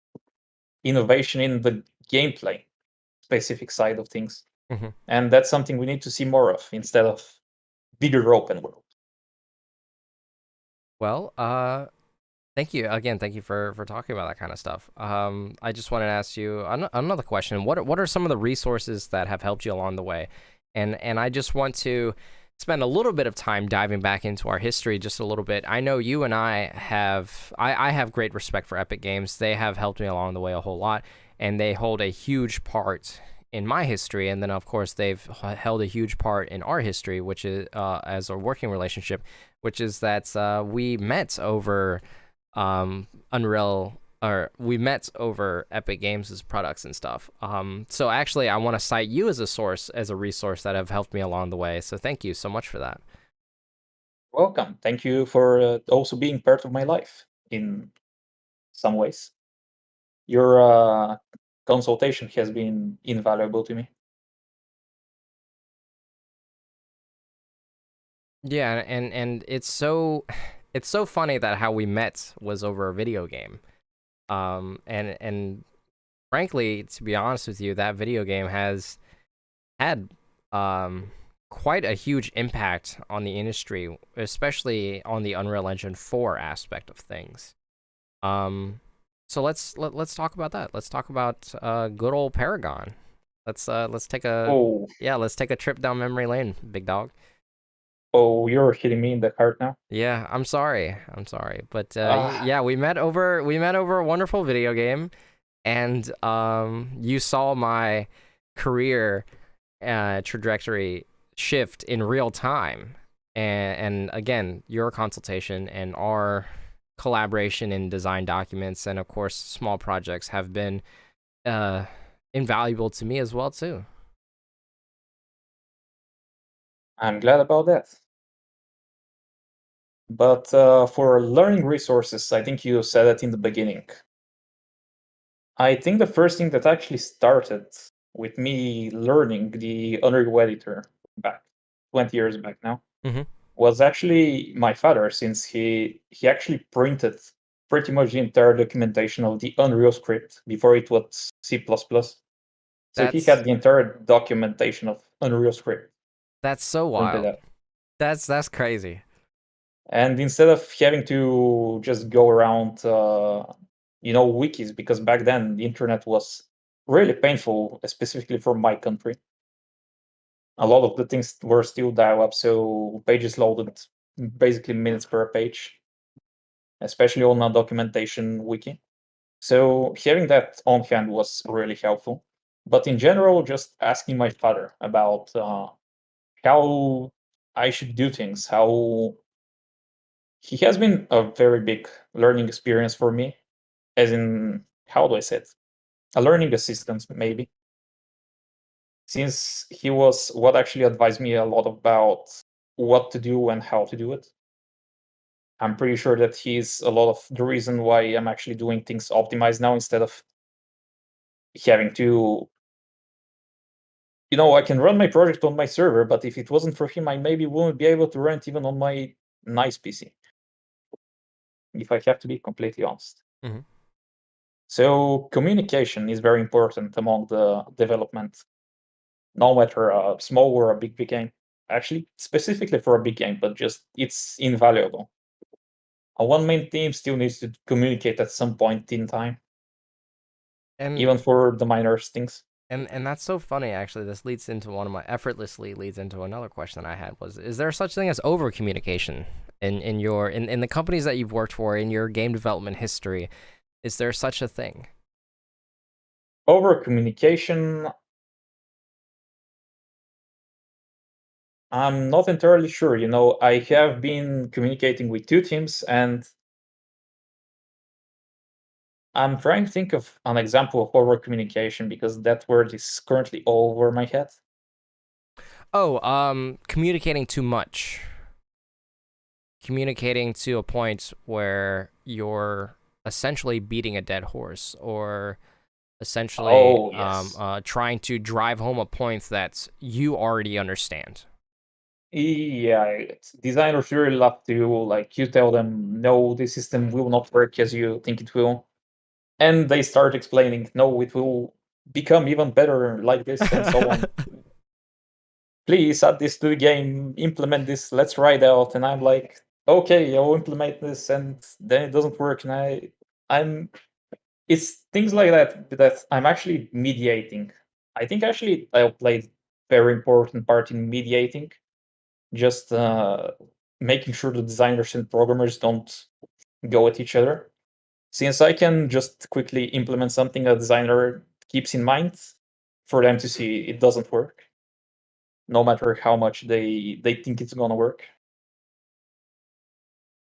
innovation in the gameplay specific side of things. Mhm. And that's something we need to see more of instead of bigger open world. Well, thank you again. Thank you for talking about that kind of stuff. I just wanted to ask you another question. What are some of the resources that have helped you along the way? And I just want to spend a little bit of time diving back into our history just a little bit. I know you and I have great respect for Epic Games. They have helped me along the way a whole lot, and they hold a huge part in my history. And then of course they've held a huge part in our history, which is as a working relationship, which is that we met over Unreal, or we met over Epic Games' products and stuff. So actually, I want to cite you as a source, as a resource that have helped me along the way. So thank you so much for that. Welcome. Thank you for also being part of my life in some ways. Your consultation has been invaluable to me. Yeah, and it's so funny that how we met was over a video game. And frankly, to be honest with you, that video game has had quite a huge impact on the industry, especially on the Unreal Engine 4 aspect of things. Um, so let's talk about that. Let's talk about good old Paragon. Let's take a Oh, let's take a trip down memory lane, big dog. oh, you're hitting me in the heart now. Yeah, I'm sorry. I'm sorry. But Ah, yeah, we met over a wonderful video game, and you saw my career trajectory shift in real time. And again, your consultation and our collaboration in design documents and of course small projects have been uh, invaluable to me as well too. I'm glad about that. But for learning resources, I think you said it in the beginning. I think the first thing that actually started with me learning the Unreal Editor back 20 years back now Hmm. was actually my father, since he actually printed pretty much the entire documentation of the Unreal script before it was C++. So he That's had the entire documentation of Unreal script that's so printed wild. out. That's crazy. And instead of having to just go around, wikis, because back then the internet was really painful, specifically for my country. A lot of the things were still dial-up, so pages loaded basically minutes per page, especially on a documentation wiki. So having that on hand was really helpful. But in general, just asking my father about how I should do things, how he has been a very big learning experience for me, as in, how do I say it? A learning assistant, maybe, since he was what actually advised me a lot about what to do and how to do it. I'm pretty sure that he's a lot of the reason why I'm actually doing things optimized now instead of having to. I can run my project on my server, but if it wasn't for him, I maybe wouldn't be able to run it even on my nice PC, if I have to be completely honest. Hmm. So communication is very important among the development, no matter a small or a big game. Actually, specifically for a big game, but just it's invaluable. A one main team still needs to communicate at some point in time, And even for the minor things. and that's so funny actually. This leads into one of my effortlessly leads into another question I had was, is there such thing as over communication in the companies that you've worked for in your game development history? Is there such a thing? Over communication, I'm not entirely sure. I have been communicating with two teams, and I'm trying to think of an example of over communication because that word is currently all over my head. Oh, communicating too much. Communicating to a point where you're essentially beating a dead horse, or essentially Oh, yes. trying to drive home a point that you already understand. Yeah, designers really love to, like, you tell them, no, this system will not work as you think it will. And they start explaining, no, it will become even better like this, and so on. please add this to the game, implement this, let's ride out. And I'm like, okay, I'll implement this, and then it doesn't work. And I'm it's things like that I'm actually mediating. I think actually I played very important part in mediating, just making sure the designers and programmers don't go at each other. Since I can just quickly implement something a designer keeps in mind, for them to see it doesn't work, no matter how much they think it's gonna work.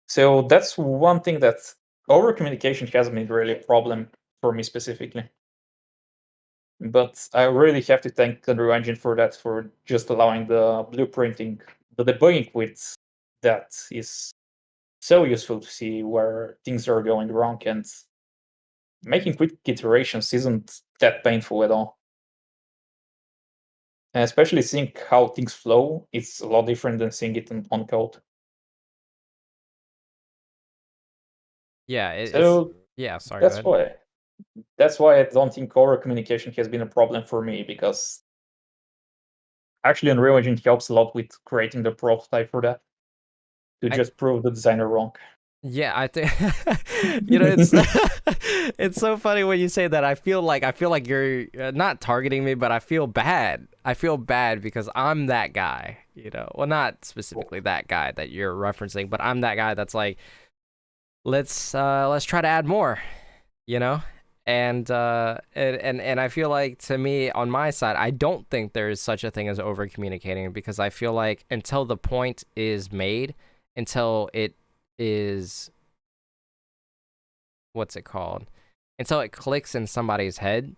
So that's one thing that over communication has been really a problem for me specifically. But I really have to thank Unreal Engine for that, for just allowing the blueprinting, the debugging with that is so useful to see where things are going wrong, and making quick iterations isn't that painful at all. And especially seeing how things flow, it's a lot different than seeing it on code. Yeah, it's So yeah. Sorry, go that's ahead. why that's why I don't think over communication has been a problem for me, because actually Unreal Engine helps a lot with creating the prototype for that, to I just prove the designer wrong. Yeah, I think it's it's so funny when you say that. I feel like you're not targeting me, but I feel bad. I feel bad because I'm that guy, Well, not specifically that guy that you're referencing, but I'm that guy that's like, let's try to add more, you know? And I feel like, to me, on my side, I don't think there is such a thing as over communicating, because I feel like until the point is made, until it is, what's it called, until it clicks in somebody's head,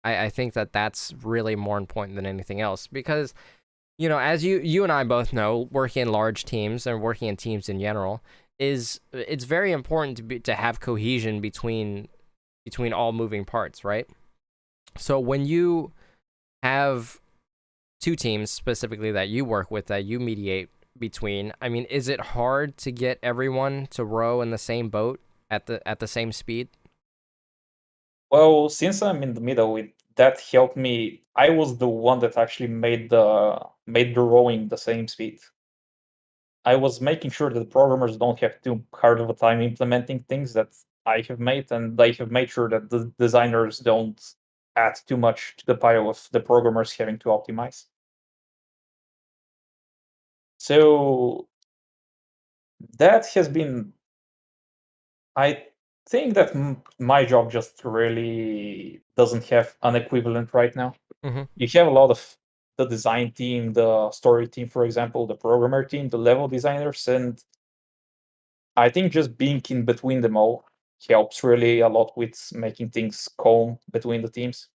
I think that that's really more important than anything else. Because, as you and I both know, working in large teams and working in teams in general, it's very important to have cohesion between all moving parts, right? So when you have two teams specifically that you work with, that you mediate between, I mean, is it hard to get everyone to row in the same boat at the same speed? Well, since I'm in the middle, that helped me. I was the one that actually made the rowing the same speed. I was making sure that the programmers don't have too hard of a time implementing things that I have made, and I have made sure that the designers don't add too much to the pile of the programmers having to optimize. So that has been, I think that my job just really doesn't have an equivalent right now. Mm-hmm. You have a lot of the design team, the story team, for example, the programmer team, the level designers, and I think just being in between them all helps really a lot with making things calm between the teams.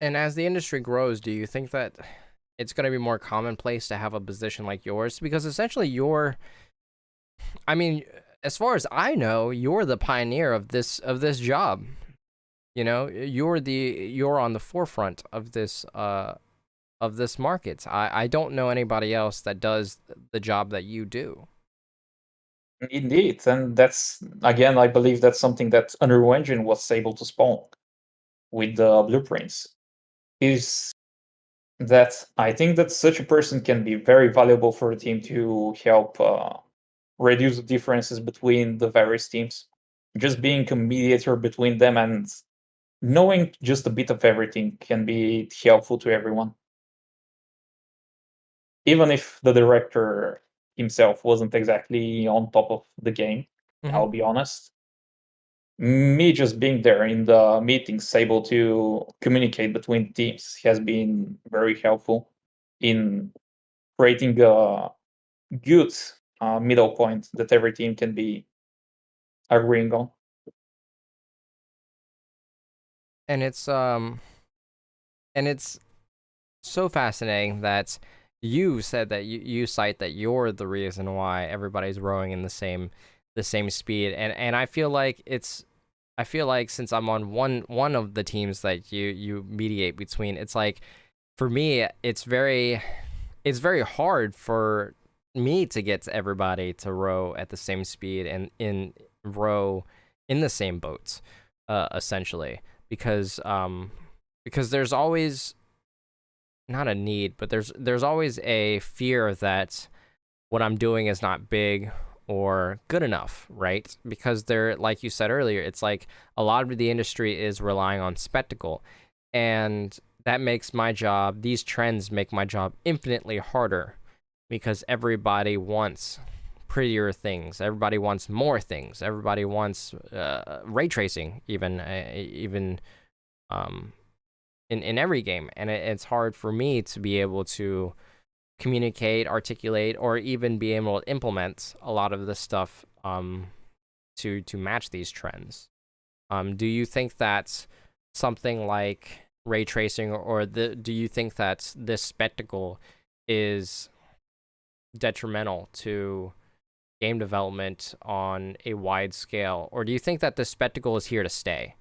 And as the industry grows, do you think that it's going to be more commonplace to have a position like yours? Because essentially I mean, as far as I know, you're the pioneer of this job. You're on the forefront of this market. I don't know anybody else that does the job that you do. Indeed, and that's again, I believe that's something that Unreal Engine was able to spawn with the blueprints. Is that I think that such a person can be very valuable for the team to help reduce the differences between the various teams. Just being a mediator between them and knowing just a bit of everything can be helpful to everyone. Even if the director himself wasn't exactly on top of the game, Hmm. I'll be honest. Me just being there in the meetings, able to communicate between teams, has been very helpful in creating a good middle point that every team can be agreeing on. And it's so fascinating that you said that you cite that you're the reason why everybody's rowing in the same speed. And I feel like since I'm on one of the teams that you mediate between, it's like, for me, it's very hard for me to get to everybody to row at the same speed and row in the same boats, essentially, because because there's always not a need, but there's always a fear that what I'm doing is not big or good enough, right? Because they're, like you said earlier, it's like a lot of the industry is relying on spectacle, and that makes my job, these trends make my job infinitely harder because everybody wants prettier things, everybody wants more things, everybody wants ray tracing, even um, in every game, and it's hard for me to be able to communicate, articulate, or even be able to implement a lot of this stuff to match these trends. Do you think that something like ray tracing, or do you think that this spectacle is detrimental to game development on a wide scale, or do you think that the spectacle is here to stay,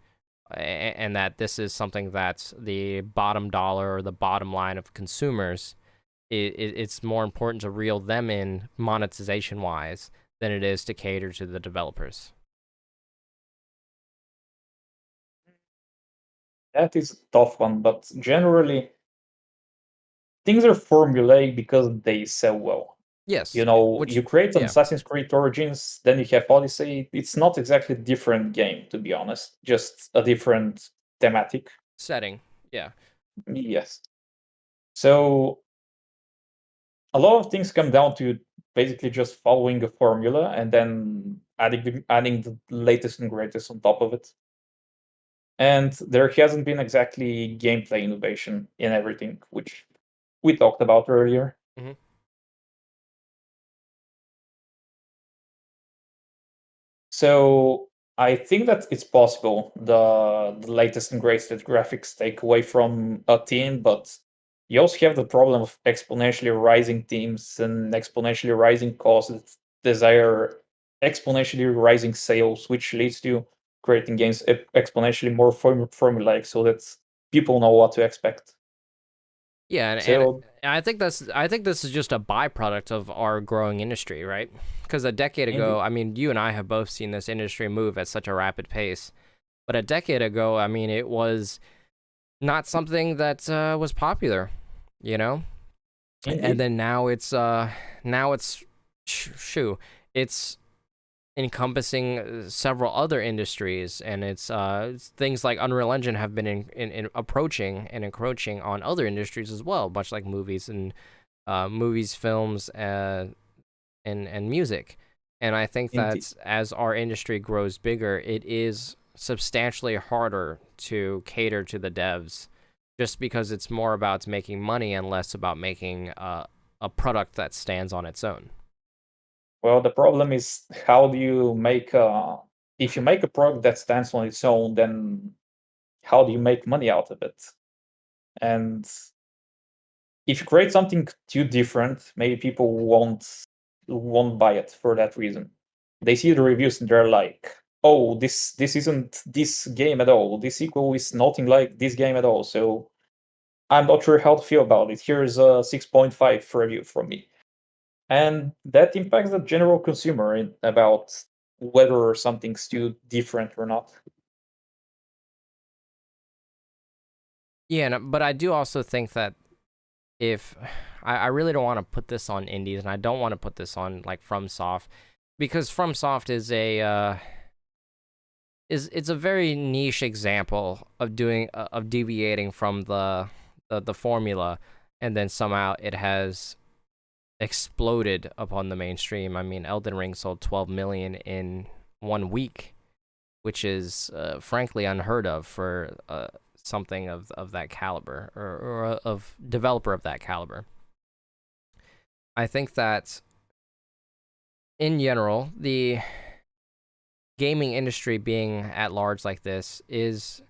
and that this is something that's the bottom dollar or the bottom line of consumers? It's more important to reel them in monetization wise than it is to cater to the developers. That is a tough one, but generally things are formulaic because they sell well. Yes, You know, which you create an yeah, Assassin's Creed Origins, then you have Odyssey. It's not exactly a different game, to be honest, just a different thematic. setting. Yeah. Yes. So a lot of things come down to basically just following a formula and then adding the latest and greatest on top of it. And there hasn't been exactly gameplay innovation in everything, which we talked about earlier. Hmm. So I think that it's possible the latest and greatest graphics take away from a team, but you also have the problem of exponentially rising teams and exponentially rising costs that desire exponentially rising sales, which leads to creating games exponentially more formulaic so that people know what to expect. Yeah, and So I think this is just a byproduct of our growing industry, right? Because a decade indeed, ago, I mean, you and I have both seen this industry move at such a rapid pace. But a decade ago, I mean, it was not something that was popular, you know. And indeed, then now it's shoo, it's encompassing several other industries, and it's things like Unreal Engine have been in approaching and encroaching on other industries as well, much like movies and movies, films, and music. And I think indeed. that as our industry grows bigger, it is substantially harder to cater to the devs, just because it's more about making money and less about making a product that stands on its own. Well, the problem is how do you make if you make a product that stands on its own, then how do you make money out of it? And if you create something too different, maybe people won't buy it for that reason. They see the reviews and they're like, "Oh, this isn't this game at all. This sequel is nothing like this game at all." So I'm not sure how to feel about it. Here's a 6.5 review from me. And that impacts the general consumer about whether something's too different or not. Yeah, but I do also think that if I really don't want to put this on indies, and I don't want to put this on like FromSoft, because FromSoft is a is it's a very niche example of doing of deviating from the formula, and then somehow it has exploded upon the mainstream. I mean, Elden Ring sold 12 million in 1 week, which is frankly unheard of for something of that caliber, or of developer of that caliber. I think that in general, the gaming industry being at large like this is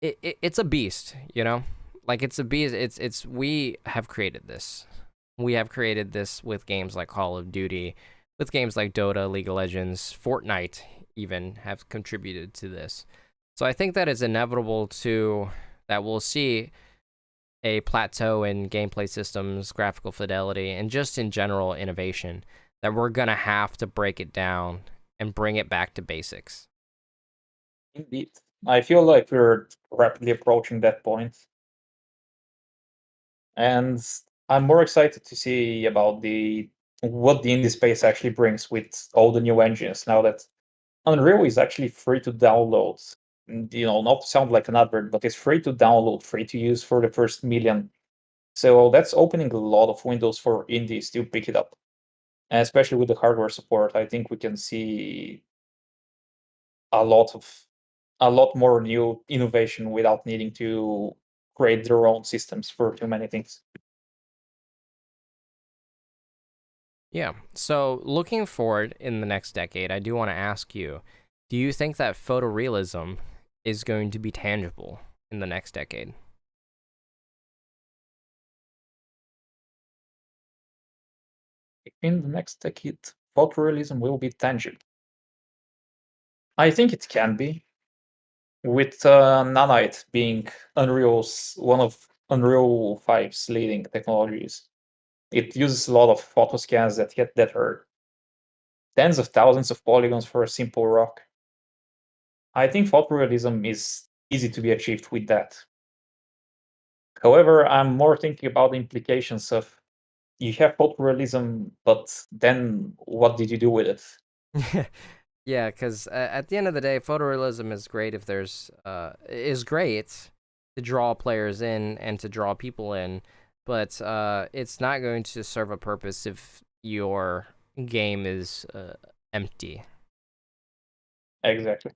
it's a beast, you know? Like it's a beast. It's we have created this. We have created this with games like Call of Duty, with games like Dota, League of Legends, Fortnite even have contributed to this. So I think that it's inevitable to that we'll see a plateau in gameplay systems, graphical fidelity, and just in general innovation, that we're going to have to break it down and bring it back to basics. Indeed. I feel like we're rapidly approaching that point. And I'm more excited to see about what the indie space actually brings with all the new engines now that Unreal is actually free to download. Not to sound like an advert, but it's free to download, free to use for the first million. So that's opening a lot of windows for indies to pick it up. And especially with the hardware support, I think we can see a lot more new innovation without needing to create their own systems for too many things. Yeah. So looking forward in the next decade, I do want to ask you, do you think that photorealism is going to be tangible in the next decade? In the next decade, photorealism will be tangible. I think it can be, with Nanite being one of Unreal 5's leading technologies. It uses a lot of photo scans that are tens of thousands of polygons for a simple rock. I think photorealism is easy to be achieved with that. However, I'm more thinking about the implications of you have photorealism, but then what did you do with it? Yeah, because at the end of the day, photorealism is great if there's is great to draw players in and to draw people in, but it's not going to serve a purpose if your game is empty. Exactly.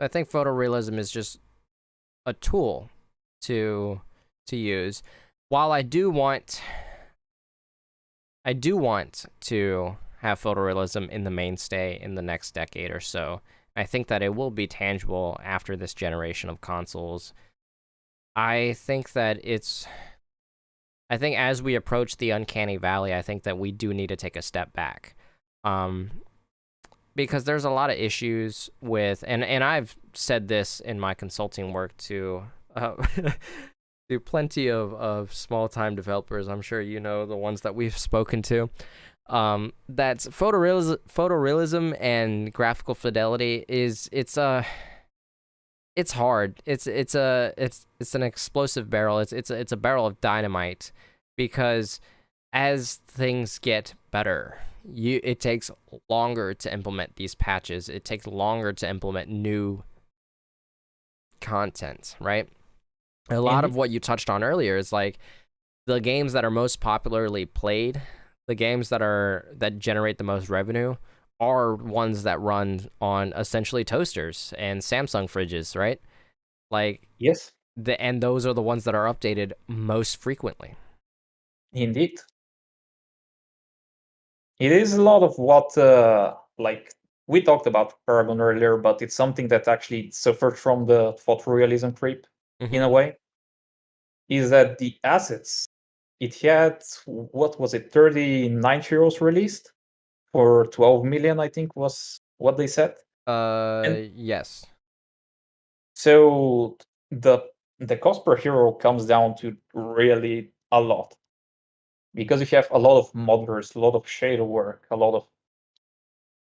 I think photorealism is just a tool to use. While I do want to have photorealism in the mainstay in the next decade or so. I think that it will be tangible after this generation of consoles. I think that I think as we approach the uncanny valley, I think that we do need to take a step back. Because there's a lot of issues with, and I've said this in my consulting work to to plenty of small time developers. I'm sure you know the ones that we've spoken to. That's photorealism and graphical fidelity it's hard. It's an explosive barrel. It's a barrel of dynamite, because as things get better, it takes longer to implement these patches. It takes longer to implement new content, right? A lot of what you touched on earlier is like the games that are most popularly played, the games that generate the most revenue are ones that run on essentially toasters and Samsung fridges, right? Like Yes, and those are the ones that are updated most frequently. indeed. It is a lot of what, like we talked about Paragon earlier, but it's something that actually suffered from the photorealism creep in a way. Is that the assets it had? What was it? 39 heroes released for 12 million, I think was what they said. And Yes. so the cost per hero comes down to really a lot, because you have a lot of modelers, a lot of shader work, a lot of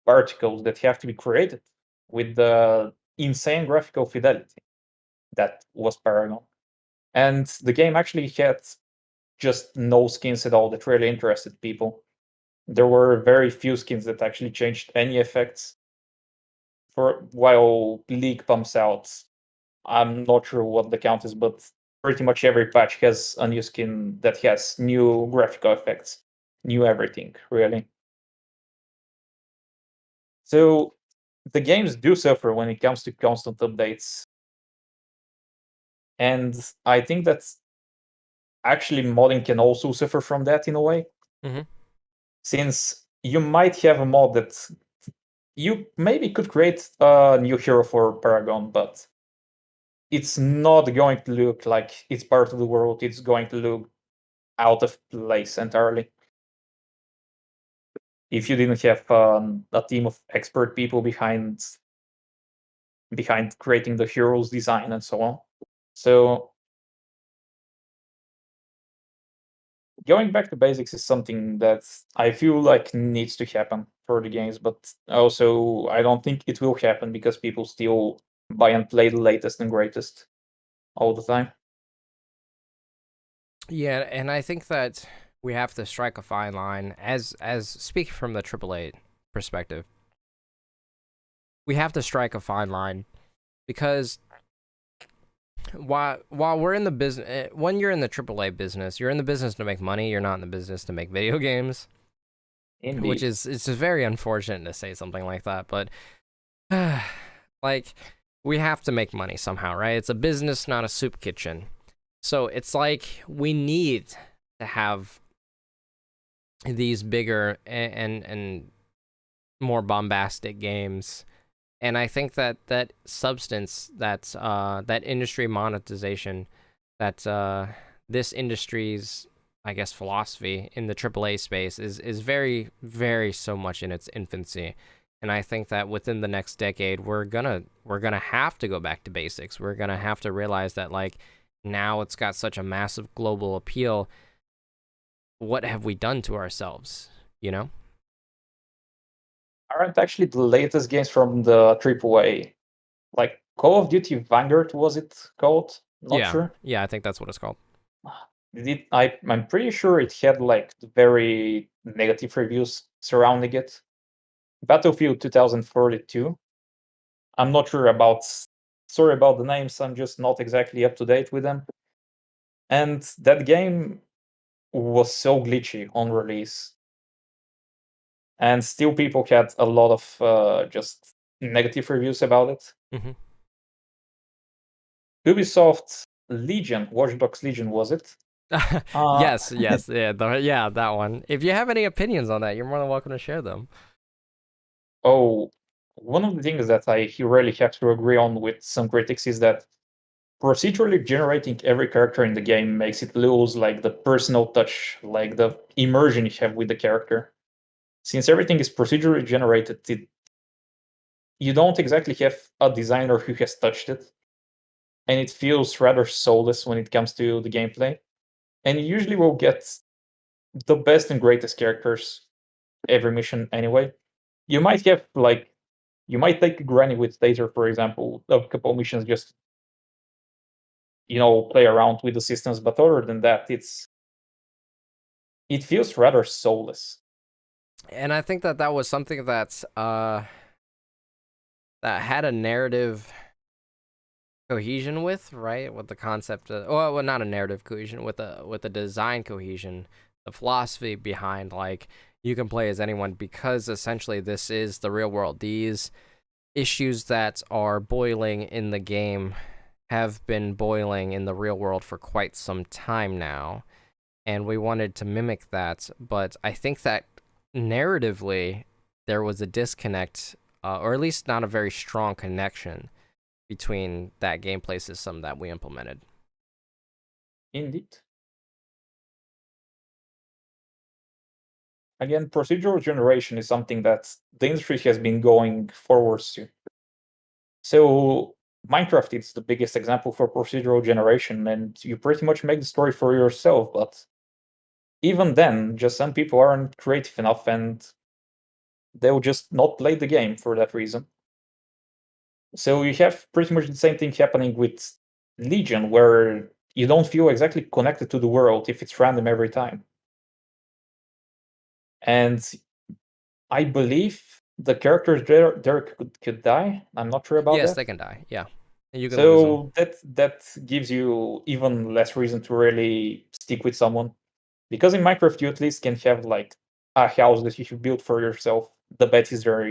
particles that have to be created with the insane graphical fidelity that was Paragon. And the game actually had just no skins at all that really interested people. There were very few skins that actually changed any effects. For while League pumps out, I'm not sure what the count is, but pretty much every patch has a new skin that has new graphical effects, new everything, really. So the games do suffer when it comes to constant updates. And I think that actually modding can also suffer from that in a way. Mm-hmm. Since you might have a mod that you maybe could create a new hero for Paragon, but it's not going to look like it's part of the world. It's going to look out of place entirely. If you didn't have a team of expert people behind creating the heroes design and so on. So going back to basics is something that I feel like needs to happen. for the games, but also I don't think it will happen because people still buy and play the latest and greatest all the time. Yeah, and I think that we have to strike a fine line as speaking from the AAA perspective. We have to strike a fine line because while we're in the business, when you're in the AAA business, you're in the business to make money. You're not in the business to make video games, which Indeed. is it's very unfortunate to say something like that. But like we have to make money somehow, right? It's a business, not a soup kitchen. So it's like we need to have these bigger and more bombastic games. And I think that that substance, that industry monetization, that this industry's, I guess, philosophy in the AAA space is very, very so much in its infancy. And I think that within the next decade, we're gonna have to go back to basics. We're gonna have to realize that like now it's got such a massive global appeal. What have we done to ourselves? You know? Aren't actually the latest games from the AAA, like Call of Duty Vanguard, was it called? Not Yeah, sure. yeah. I think that's what it's called. I'm pretty sure it had like very negative reviews surrounding it. Battlefield 2042. I'm not sure about. Sorry about the names. I'm just not exactly up to date with them. And that game was so glitchy on release, and still people had a lot of just negative reviews about it. Mm-hmm. Ubisoft Legion, Watch Dogs Legion, was it? Yes, yes, yeah, yeah, that one. If you have any opinions on that, you're more than welcome to share them. Oh, one of the things that I really have to agree on with some critics is that procedurally generating every character in the game makes it lose like the personal touch, like the immersion you have with the character. Since everything is procedurally generated, you don't exactly have a designer who has touched it, and it feels rather soulless when it comes to the gameplay. And you usually will get the best and greatest characters every mission anyway. You might have like you might take Granny with Taser, for example, a couple missions just play around with the systems, but other than that, it feels rather soulless. And I think that that was something that's that had a narrative cohesion with, right? With the concept of, well, not a narrative cohesion, with the design cohesion, the philosophy behind like you can play as anyone because essentially this is the real world. These issues that are boiling in the game have been boiling in the real world for quite some time now, and we wanted to mimic that. But I think that narratively there was a disconnect, or at least not a very strong connection between that gameplay system that we implemented. Indeed. Again, procedural generation is something that the industry has been going forwards to. So Minecraft is the biggest example for procedural generation, and you pretty much make the story for yourself. But even then, just some people aren't creative enough, and they'll just not play the game for that reason. So you have pretty much the same thing happening with Legion, where you don't feel exactly connected to the world if it's random every time. And I believe the characters there could die. I'm not sure about Yes, that. they can die. Yeah, and you can lose them. So that gives you even less reason to really stick with someone. Because in Minecraft you at least can have like a house that you built for yourself. The bed is there.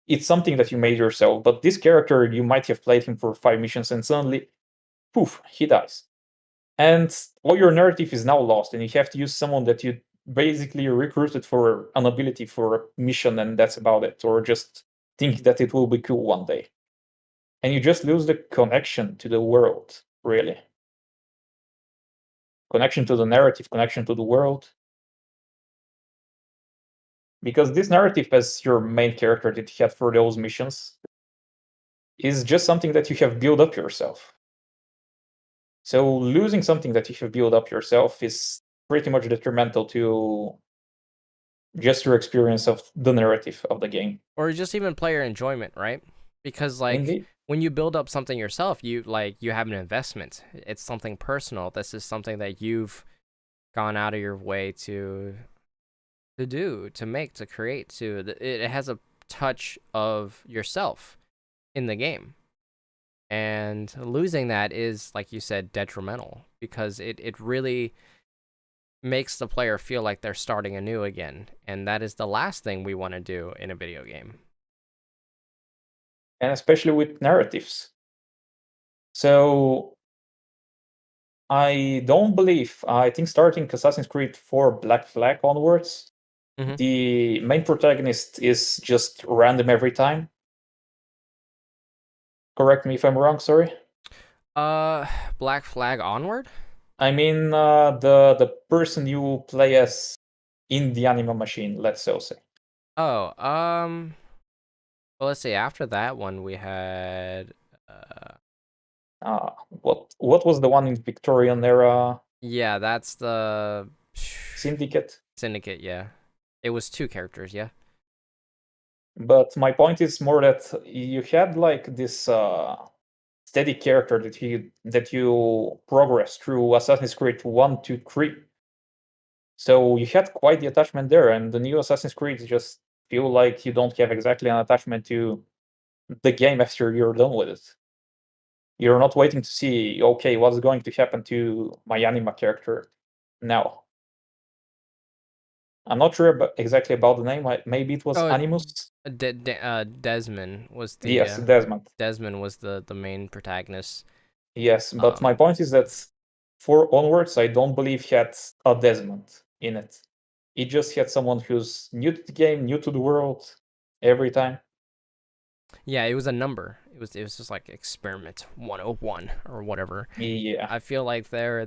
It's something that you made yourself. But this character, you might have played him for 5 missions and suddenly, poof, he dies. And all your narrative is now lost, and you have to use someone that you basically recruited for an ability for a mission, and that's about it. Or just think that it will be cool one day. And you just lose the connection to the world, really. Connection to the narrative, connection to the world. Because this narrative as your main character that you had for those missions is just something that you have built up yourself. So losing something that you have built up yourself is pretty much detrimental to just your experience of the narrative of the game. Or just even player enjoyment, right? Because like Indeed. when you build up something yourself, you have an investment. It's something personal. This is something that you've gone out of your way to do, to make, to create, it has a touch of yourself in the game. And losing that is, like you said, detrimental because it really makes the player feel like they're starting anew again. And that is the last thing we want to do in a video game. And especially with narratives. So I don't believe, I think starting Assassin's Creed 4 Black Flag onwards, Mhm. the main protagonist is just random every time. Correct me if I'm wrong, sorry. Black Flag onward? I mean, the person you play as in the Anima machine, let's so say. Oh, well, let's see. After that one, we had, What was the one in Victorian era? yeah, that's the Syndicate. Syndicate. Yeah, it was 2 characters. Yeah. But my point is more that you had like this steady character that you progress through Assassin's Creed 1, 2, 3. So you had quite the attachment there, and the new Assassin's Creed just feel like you don't have exactly an attachment to the game after you're done with it. You're not waiting to see, okay, what's going to happen to my anima character now. I'm not sure exactly about the name. Maybe it was Oh, Animus. Desmond was the Yes, Desmond. Desmond was the main protagonist. Yes, but my point is that for onwards, I don't believe he had a Desmond in it. He just had someone who's new to the game, new to the world every time. Yeah, it was a number. It was just like experiment 101 or whatever. Yeah, I feel like there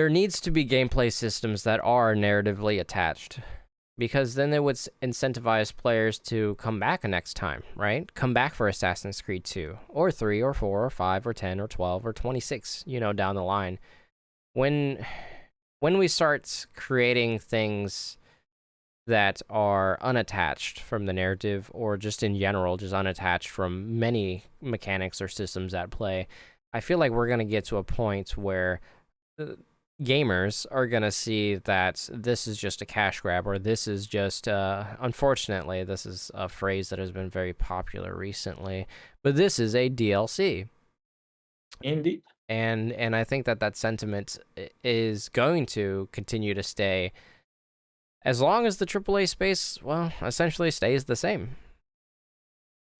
needs to be gameplay systems that are narratively attached because then it would incentivize players to come back next time, right? Come back for Assassin's Creed 2 or 3 or 4 or 5 or 10 or 12 or 26, down the line. When we start creating things that are unattached from the narrative or just in general just unattached from many mechanics or systems at play, I feel like we're going to get to a point where gamers are going to see that this is just a cash grab, or this is just unfortunately this is a phrase that has been very popular recently, but this is a DLC. indeed. And I think that sentiment is going to continue to stay as long as the AAA space, well, essentially stays the same.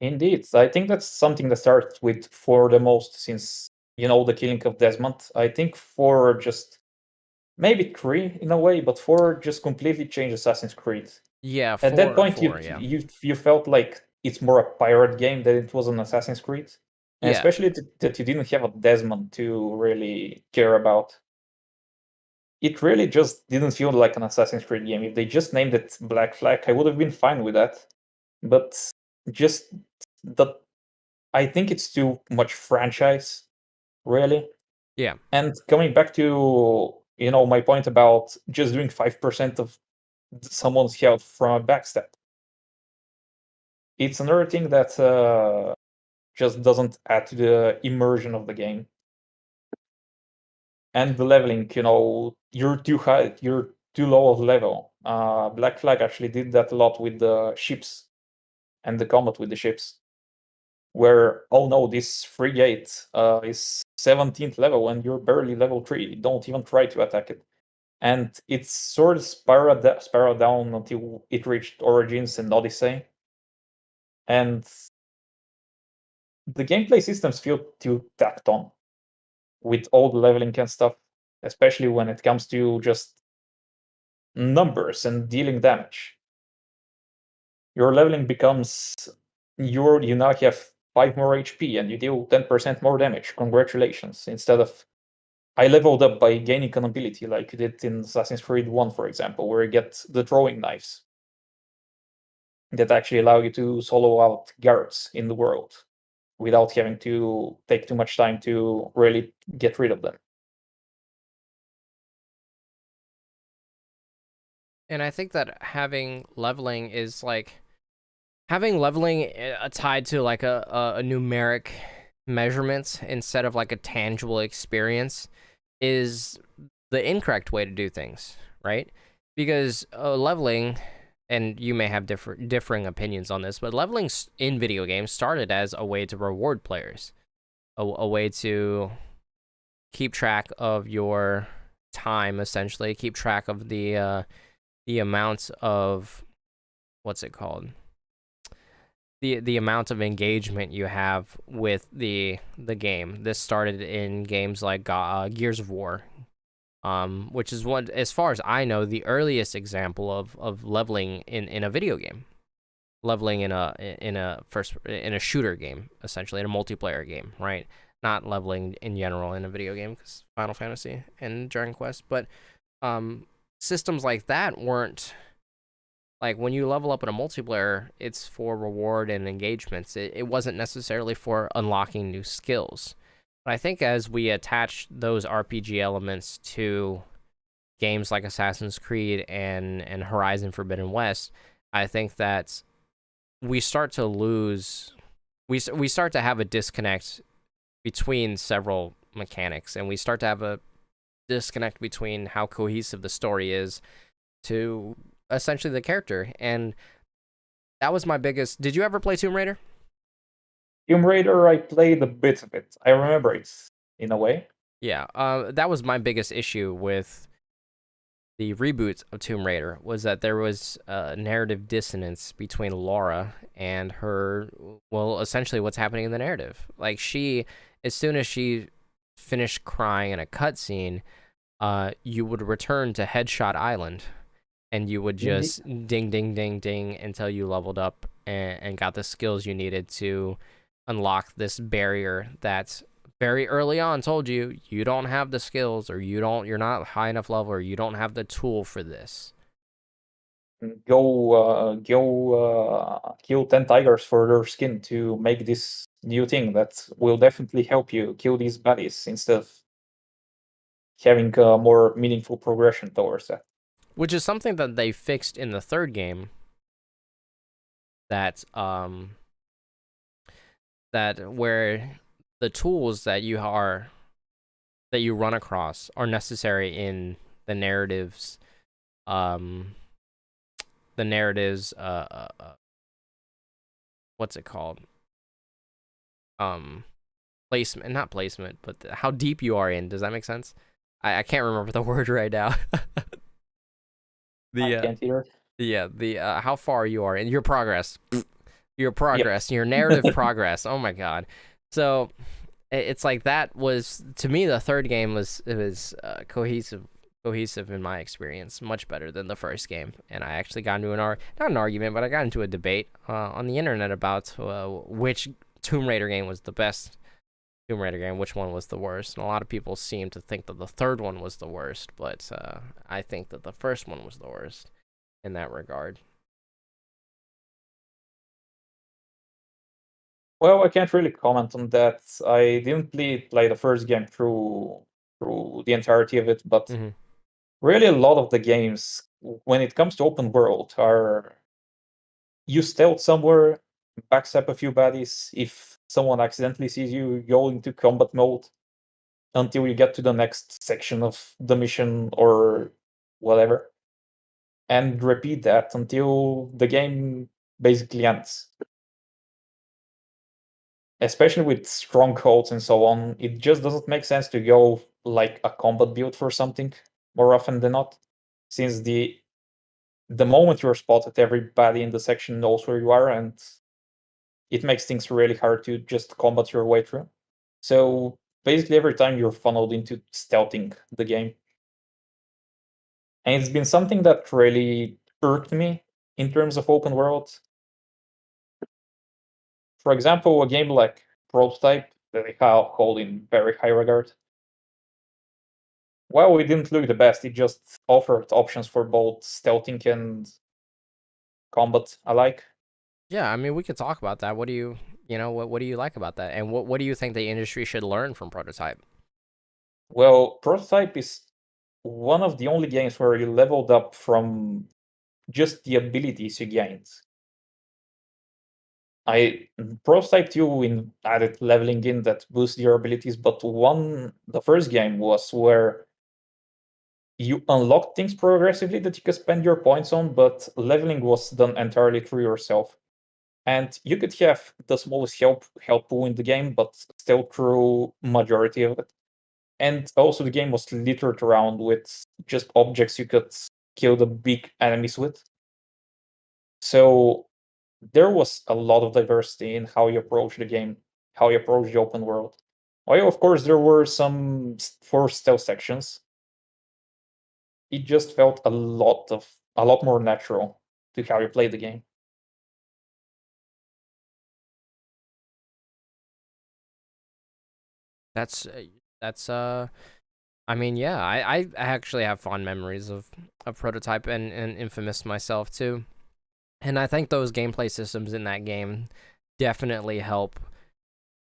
Indeed. I think that's something that starts with 4 the most since, the killing of Desmond. I think 4 just, maybe 3 in a way, but 4 just completely changed Assassin's Creed. Yeah, At that point, four, yeah. you felt like it's more a pirate game than it was an Assassin's Creed. And Yeah. especially that you didn't have a Desmond to really care about. It really just didn't feel like an Assassin's Creed game. If they just named it Black Flag, I would have been fine with that. But just that, I think it's too much franchise, really. Yeah. And coming back to my point about just doing 5% of someone's health from a backstab, it's another thing that just doesn't add to the immersion of the game. And the leveling, you're too high, you're too low of level. Black Flag actually did that a lot with the ships and the combat with the ships, where, oh no, this frigate is 17th level and you're barely level 3. Don't even try to attack it. And it's sort of spiraled down until it reached Origins and Odyssey. And the gameplay systems feel too tacked on with all the leveling and stuff, especially when it comes to just numbers and dealing damage. Your leveling becomes you now have 5 more HP and you deal 10% more damage. Congratulations. Instead of I leveled up by gaining an ability like you did in Assassin's Creed 1, for example, where you get the throwing knives that actually allow you to solo out guards in the world without having to take too much time to really get rid of them. And I think that having leveling is like having leveling tied to like a numeric measurements instead of like a tangible experience is the incorrect way to do things, right? Because leveling, and you may have differing opinions on this, but leveling in video games started as a way to reward players, a way to keep track of your time, essentially, keep track of the amount of what's it called, the amount of engagement you have with the game. This started in games like Gears of War, which is one, as far as I know, the earliest example of leveling in a video game, leveling in a shooter game, essentially in a multiplayer game, right? Not leveling in general in a video game, because Final Fantasy and Dragon Quest, but systems like that weren't like when you level up in a multiplayer, it's for reward and engagements. It wasn't necessarily for unlocking new skills. But I think as we attach those RPG elements to games like Assassin's Creed and Horizon Forbidden West, I think that we start to lose, we start to have a disconnect between several mechanics, and we start to have a disconnect between how cohesive the story is to essentially the character. And that was my biggest. Did you ever play Tomb Raider? Tomb Raider, I played a bit of it. I remember it in a way. Yeah, that was my biggest issue with the reboot of Tomb Raider, was that there was a narrative dissonance between Laura and her, well, essentially what's happening in the narrative. Like, she, as soon as she finished crying in a cutscene, you would return to Headshot Island, and you would just ding, ding, ding, ding until you leveled up and got the skills you needed to unlock this barrier that very early on told you you don't have the skills, or you're not high enough level, or you don't have the tool for this. Go kill 10 tigers for their skin to make this new thing that will definitely help you kill these baddies instead of having a more meaningful progression towards that. Which is something that they fixed in the third game, that that where the tools that you run across are necessary in the narratives, what's it called, placement, not placement, but how deep you are in. Does that make sense? I can't remember the word right now. I can't either. The how far you are in your progress, your narrative progress. Oh my god. So it's like, that was, to me, the third game was cohesive in my experience, much better than the first game. And I actually got into not an argument, but I got into a debate on the internet about which Tomb Raider game was the best Tomb Raider game, which one was the worst. And a lot of people seem to think that the third one was the worst, but I think that the first one was the worst in that regard. Well, I can't really comment on that. I didn't play the first game through the entirety of it, but really a lot of the games, when it comes to open world, are you stealth somewhere, backstab a few baddies. If someone accidentally sees you, go into combat mode until you get to the next section of the mission or whatever, and repeat that until the game basically ends. Especially with strongholds and so on, it just doesn't make sense to go like a combat build for something more often than not, since the moment you're spotted, everybody in the section knows where you are, and it makes things really hard to just combat your way through. So basically every time you're funneled into stealthing the game. And it's been something that really irked me in terms of open world. For example, a game like Prototype, that I hold in very high regard. Well, it didn't look the best. It just offered options for both stealthing and combat alike. Yeah, I mean, we could talk about that. What do what do you like about that? And what do you think the industry should learn from Prototype? Well, Prototype is one of the only games where you leveled up from just the abilities you gained. Prototype 2 added leveling in that boosts your abilities, but the first game was where you unlocked things progressively that you could spend your points on, but leveling was done entirely through yourself. And you could have the smallest health pool in the game, but still through majority of it. And also the game was littered around with just objects you could kill the big enemies with. So there was a lot of diversity in how you approach the game, how you approach the open world. While of course there were some forced stealth sections, it just felt a lot more natural to how you play the game. That's I mean, yeah, I actually have fond memories of Prototype and Infamous myself too. And I think those gameplay systems in that game definitely help.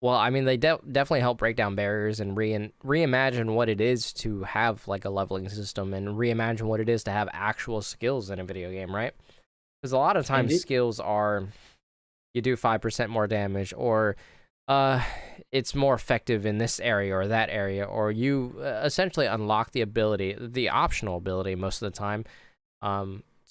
Well, I mean, they definitely help break down barriers and reimagine what it is to have like a leveling system and reimagine what it is to have actual skills in a video game, right? Because a lot of times Indeed. skills are you do 5% more damage, or it's more effective in this area or that area, or you essentially unlock the ability, the optional ability most of the time,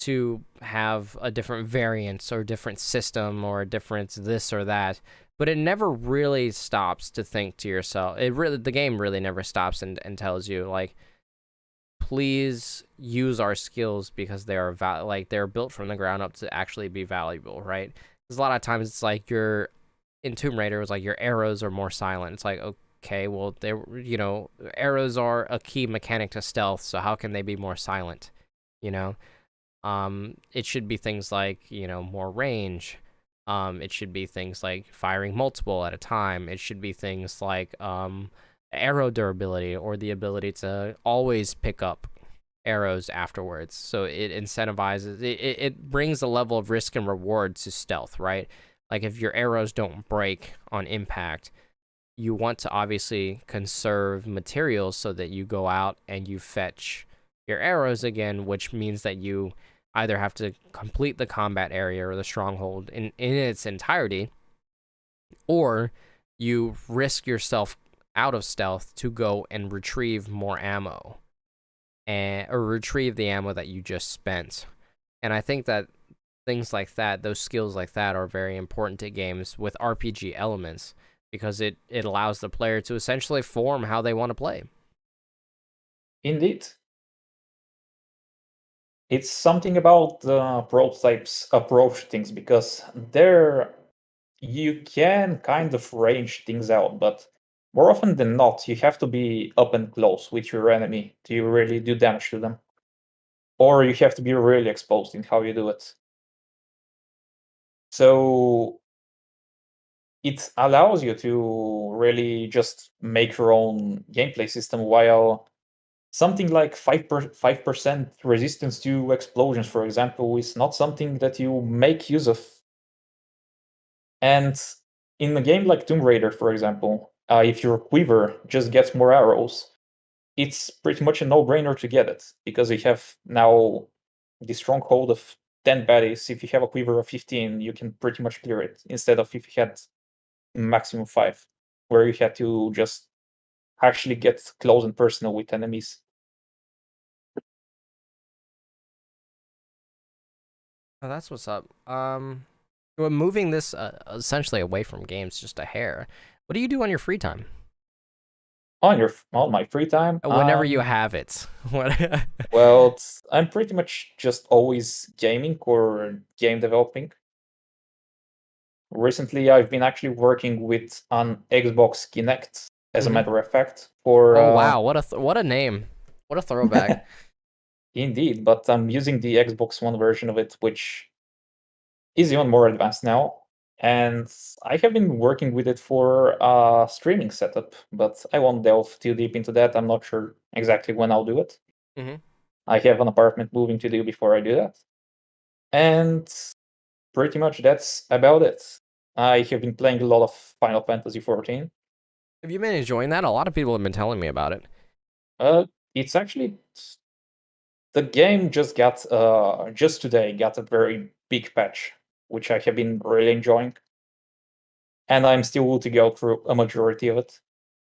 to have a different variance or different system or a different this or that. But it never really stops to think to yourself. The game really never stops and tells you like, please use our skills because they are like they're built from the ground up to actually be valuable, right? Because a lot of times it's like your in Tomb Raider, it was like your arrows are more silent. It's like, okay, well, arrows are a key mechanic to stealth, so how can they be more silent? You know, it should be things like more range. It should be things like firing multiple at a time. It should be things like arrow durability or the ability to always pick up arrows afterwards. So it incentivizes, it brings a level of risk and reward to stealth, right? Like if your arrows don't break on impact, you want to obviously conserve materials so that you go out and you fetch your arrows again, which means that you either have to complete the combat area or the stronghold in its entirety, or you risk yourself out of stealth to go and retrieve more ammo or retrieve the ammo that you just spent. And I think that things like that, those skills like that, are very important to games with RPG elements because it allows the player to essentially form how they want to play. Indeed. It's something about the Prototype's approach to things, because there you can kind of range things out, but more often than not, you have to be up and close with your enemy to really do damage to them. Or you have to be really exposed in how you do it. So it allows you to really just make your own gameplay system, while something like 5% resistance to explosions, for example, is not something that you make use of. And in a game like Tomb Raider, for example, if your quiver just gets more arrows, it's pretty much a no-brainer to get it, because you have now the stronghold of 10 baddies. If you have a quiver of 15, you can pretty much clear it, instead of if you had maximum 5, where you had to just actually get close and personal with enemies. Oh, that's what's up. We're moving this essentially away from games just a hair. What do you do on your free time? On my free time, Whenever you have it. What? well, I'm pretty much just always gaming or game developing. Recently, I've been actually working with an Xbox Kinect, as a Mhm. matter of fact, for Oh wow, what a name. What a throwback. indeed, but I'm using the Xbox One version of it, which is even more advanced now. And I have been working with it for a streaming setup, but I won't delve too deep into that. I'm not sure exactly when I'll do it. Mhm. I have an apartment moving to do before I do that. And pretty much that's about it. I have been playing a lot of Final Fantasy XIV. Have you been enjoying that? A lot of people have been telling me about it. Uh, it's actually The game just today got a very big patch, which I have been really enjoying, and I'm still to go through a majority of it.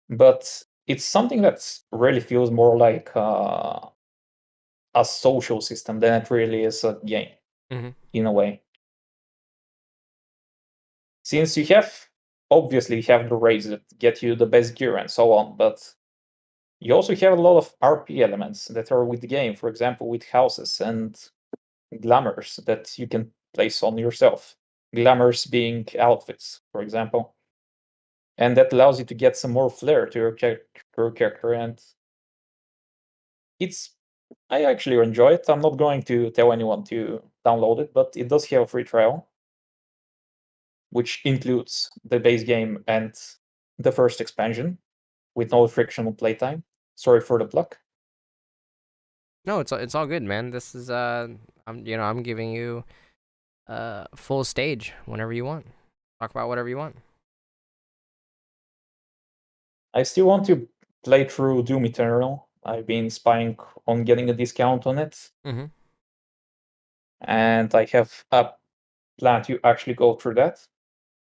But it's something that really feels more like a social system than it really is a game, in a way. Since you have obviously you have the raids that get you the best gear and so on, but you also have a lot of RP elements that are with the game. For example, with houses and glamours that you can place on yourself. Glamours being outfits, for example, and that allows you to get some more flair to your character. And it's I actually enjoy it. I'm not going to tell anyone to download it, but it does have a free trial, which includes the base game and the first expansion with no frictional playtime. Sorry for the plug. No, it's all good, man. This is I'm giving you full stage whenever you want. Talk about whatever you want. I still want to play through Doom Eternal. I've been spying on getting a discount on it, and I have a plan to actually go through that.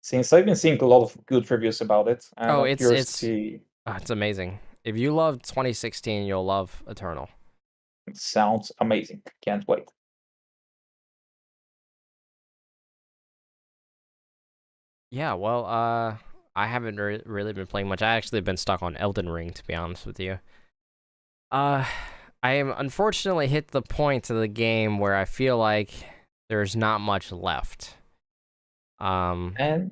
Since I've been seeing a lot of good reviews about it, and Oh, I'm curious to see. It's amazing. If you love 2016, you'll love Eternal. It sounds amazing. Can't wait. Yeah, well, I haven't really been playing much. I actually have been stuck on Elden Ring, to be honest with you. I am unfortunately hit the point of the game where I feel like there's not much left. And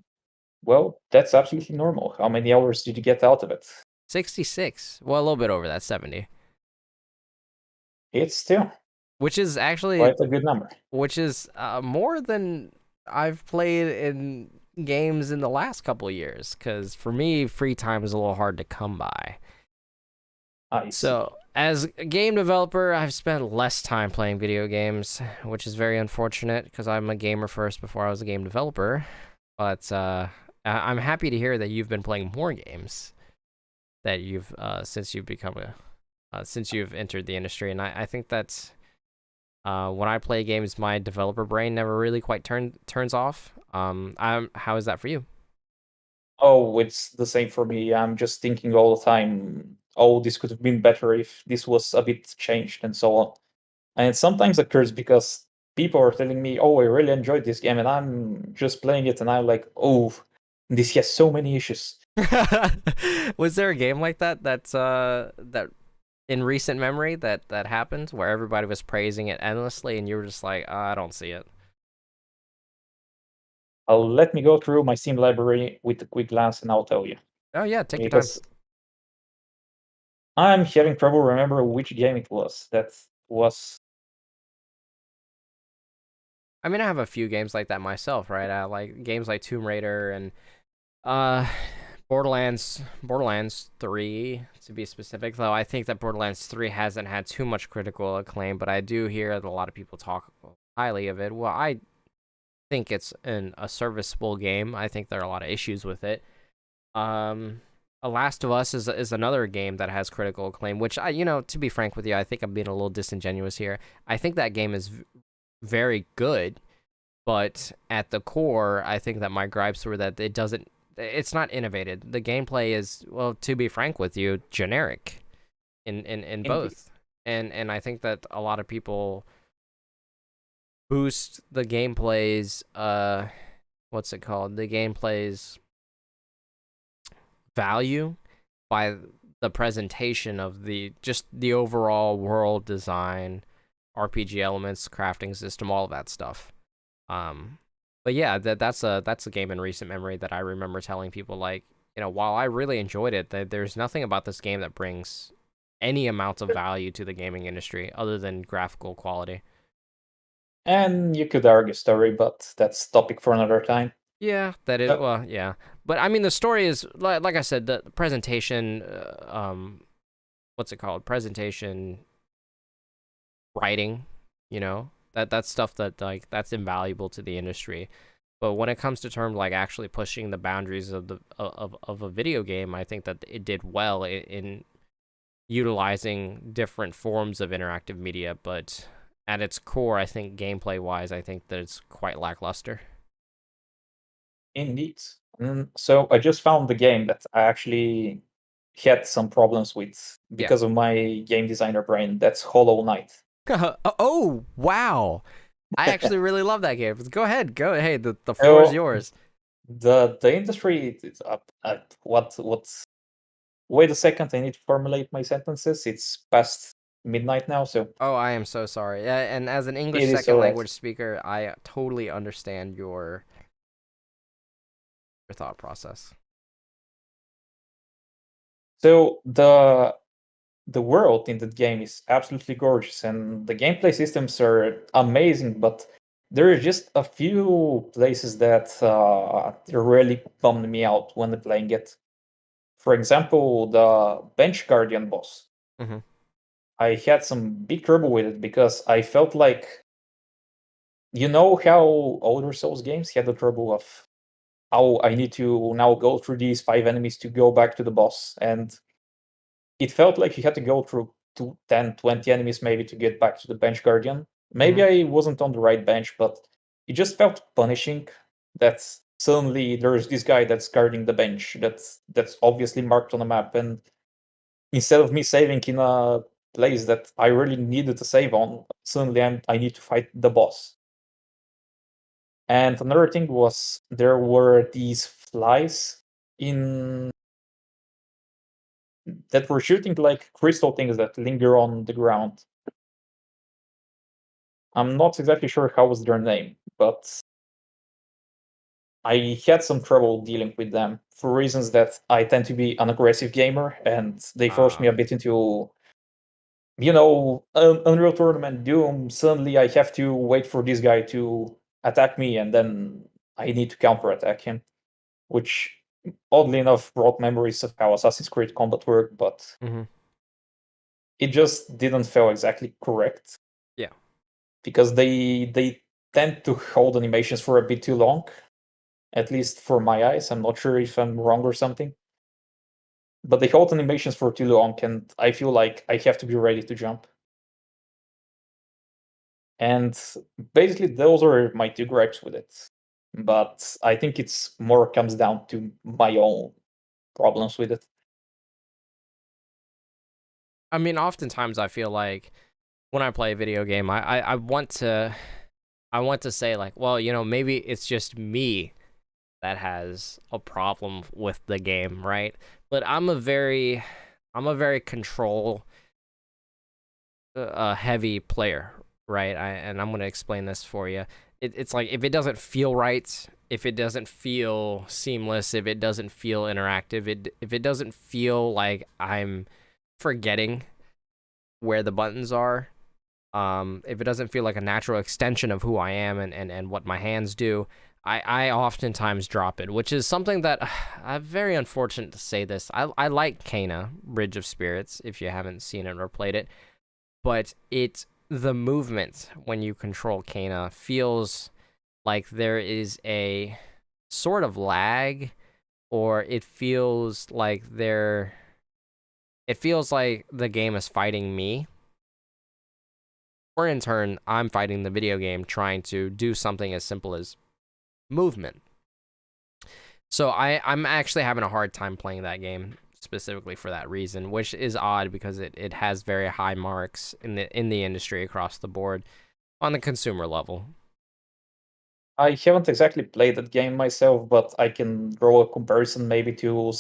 well, that's absolutely normal. How many hours did you get out of it? 66. Well, a little bit over that, 70. It's still Which is actually quite a good number. which is more than I've played in games in the last couple of years. Because for me, free time is a little hard to come by. I So, see. as a game developer, I've spent less time playing video games, which is very unfortunate because I'm a gamer first before I was a game developer. But I'm happy to hear that you've been playing more games that you've since you've become since you've entered the industry, and I think that's when I play games, my developer brain never really quite turns off. How is that for you? Oh, it's the same for me. I'm just thinking all the time, oh, this could have been better if this was a bit changed and so on. And it sometimes occurs because people are telling me, oh, I really enjoyed this game, and I'm just playing it and I'm like, oh, this has so many issues. Was there a game like that in recent memory that happened where everybody was praising it endlessly and you were just like, I don't see it? Let me go through my Steam library with a quick glance and I'll tell you. Oh yeah, take your time. Because I'm having trouble remember which game it was. That was. I mean, I have a few games like that myself, right? I like games like Tomb Raider and uh Borderlands 3 to be specific, though I think that Borderlands 3 hasn't had too much critical acclaim, but I do hear that a lot of people talk highly of it. Well, I think it's a serviceable game. I think there are a lot of issues with it. A Last of Us is another game that has critical acclaim, which to be frank with you, I think I'm being a little disingenuous here. I think that game is very good, but at the core, I think that my gripes were that it's not innovated. The gameplay is, well, to be frank with you, generic in both. And I think that a lot of people boost the gameplay's what's it called? The gameplay's value by the presentation of the overall world design, RPG elements, crafting system, all of that stuff. But yeah, that's a game in recent memory that I remember telling people, like, while I really enjoyed it, there's nothing about this game that brings any amount of value to the gaming industry other than graphical quality. And you could argue story, but that's topic for another time. Yeah, that is, well, yeah. But I mean, the story is like I said, the presentation, what's it called? Presentation writing, that's stuff that, like, that's invaluable to the industry. But when it comes to terms like actually pushing the boundaries of a video game, I think that it did well in utilizing different forms of interactive media, but at its core, I think gameplay wise, I think that it's quite lackluster. Indeed. So I just found the game that I actually had some problems with Yeah. because of my game designer brain. That's Hollow Knight. Oh, wow. I actually really love that game. Go ahead. Go. Hey, the floor is So yours. the industry is up at what's wait a second, I need to formulate my sentences. It's past midnight now, so Oh, I am so sorry. And as an English it is second alright. language speaker, I totally understand your thought process. So the world in that game is absolutely gorgeous, and the gameplay systems are amazing. But there are just a few places that really bummed me out when playing it. For example, the Bench Guardian boss. Mhm. I had some big trouble with it because I felt like, you know how older Souls games had the trouble of how I need to now go through these 5 enemies to go back to the boss, and it felt like you had to go through 10, 20 enemies maybe to get back to the Bench Guardian. Maybe Mhm. I wasn't on the right bench, but it just felt punishing that suddenly there's this guy that's guarding the bench that's obviously marked on the map, and instead of me saving in a place that I really needed to save on, suddenly I need to fight the boss. And another thing was there were these flies in that were shooting like crystal things that linger on the ground. I'm not exactly sure how was their name, but I had some trouble dealing with them for reasons that I tend to be an aggressive gamer, and they forced me a bit into, Unreal Tournament Doom. Suddenly, I have to wait for this guy to attack me, and then I need to counterattack him, which oddly enough brought memories of how Assassin's Creed combat worked, but Mhm. it just didn't feel exactly correct Yeah. because they tend to hold animations for a bit too long, at least for my eyes. I'm not sure if I'm wrong or something, but they hold animations for too long, and I feel like I have to be ready to jump. And basically, those are my two gripes with it. But I think it's more comes down to my own problems with it. I mean, oftentimes I feel like when I play a video game, I I want to say like, well, maybe it's just me that has a problem with the game, right? But I'm a very control heavy player, right? And I'm gonna explain this for you. It's like if it doesn't feel right, if it doesn't feel seamless, if it doesn't feel interactive, if it doesn't feel like I'm forgetting where the buttons are, if it doesn't feel like a natural extension of who I am and what my hands do, I oftentimes drop it, which is something that I'm very unfortunate to say this. I like Kena, Bridge of Spirits, if you haven't seen it or played it, but the movement when you control Kena feels like there is a sort of lag, or it feels like the game is fighting me, or in turn, I'm fighting the video game trying to do something as simple as movement. So I'm actually having a hard time playing that game specifically for that reason, which is odd because it has very high marks in the industry across the board on the consumer level. I haven't exactly played that game myself, but I can draw a comparison maybe to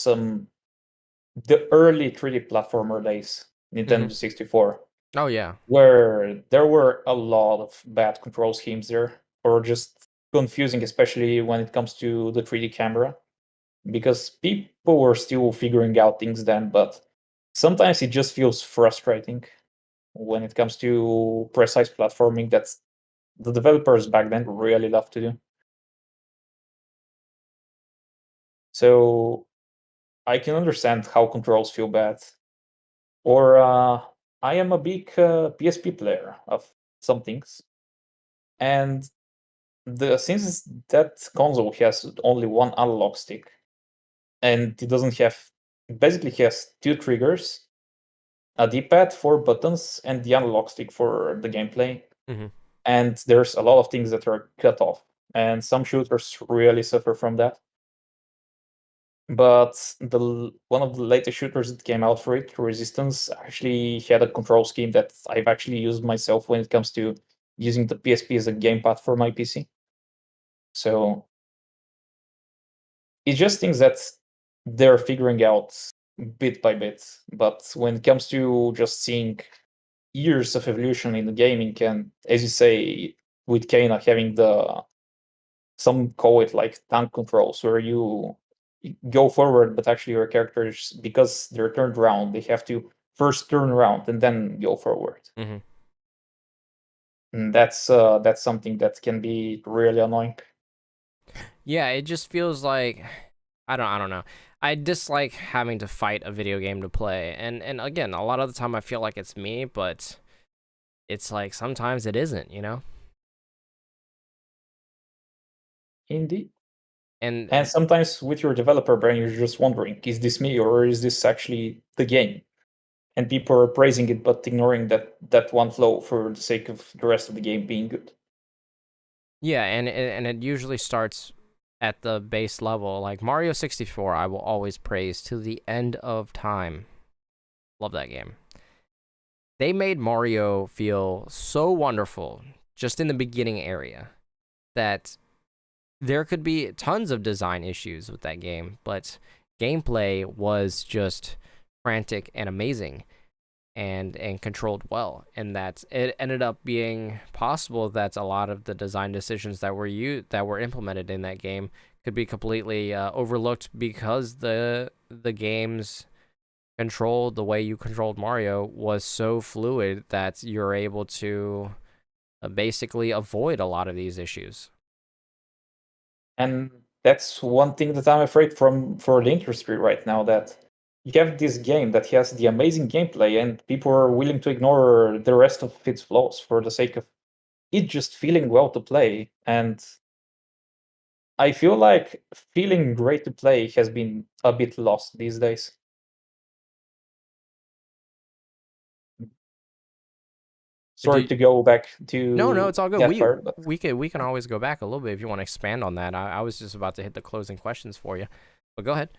the early 3D platformer days, Hmm. Nintendo 64, Oh yeah. where there were a lot of bad control schemes there, or just confusing, especially when it comes to the 3D camera, because people were still figuring out things then, but sometimes it just feels frustrating when it comes to precise platforming that the developers back then really loved to do. So I can understand how controls feel bad. Or I am a big PSP player of some things, and since that console has only one analog stick and it doesn't have, it basically has two triggers. a D-pad, 4 buttons, and the analog stick for the gameplay. Mhm. And there's a lot of things that are cut off, and some shooters really suffer from that. But one of the latest shooters that came out for it, Resistance, actually had a control scheme that I've actually used myself when it comes to using the PSP as a gamepad for my PC. So it's just things that they're figuring out bit by bit. But when it comes to just seeing years of evolution in the gaming, and as you say, with Kena having some call it like tank controls, where you go forward, but actually your characters, because they're turned around, they have to first turn around and then go forward. Mhm. And that's something that can be really annoying. Yeah, it just feels like I don't know. I dislike having to fight a video game to play. And again, a lot of the time I feel like it's me, but it's like sometimes it isn't, you know? Indeed. And And sometimes with your developer brain, you're just wondering, is this me or is this actually the game? And people are praising it, but ignoring that one flow for the sake of the rest of the game being good. yeah, and it usually starts at the base level. Like Mario 64, I will always praise to the end of time. Love that game. They made Mario feel so wonderful just in the beginning area that there could be tons of design issues with that game, but gameplay was just frantic and amazing and controlled well, and that it ended up being possible that a lot of the design decisions that were implemented in that game could be completely overlooked because the game's control, the way you controlled Mario, was so fluid that you're able to basically avoid a lot of these issues. And that's one thing that I'm afraid for the industry right now, that you have this game that has the amazing gameplay and people are willing to ignore the rest of its flaws for the sake of it just feeling well to play. And I feel like feeling great to play has been a bit lost these days. Sorry Do to go back No, to it's all good. that part, but We can always go back a little bit if you want to expand on that. I was just about to hit the closing questions for you, but go ahead.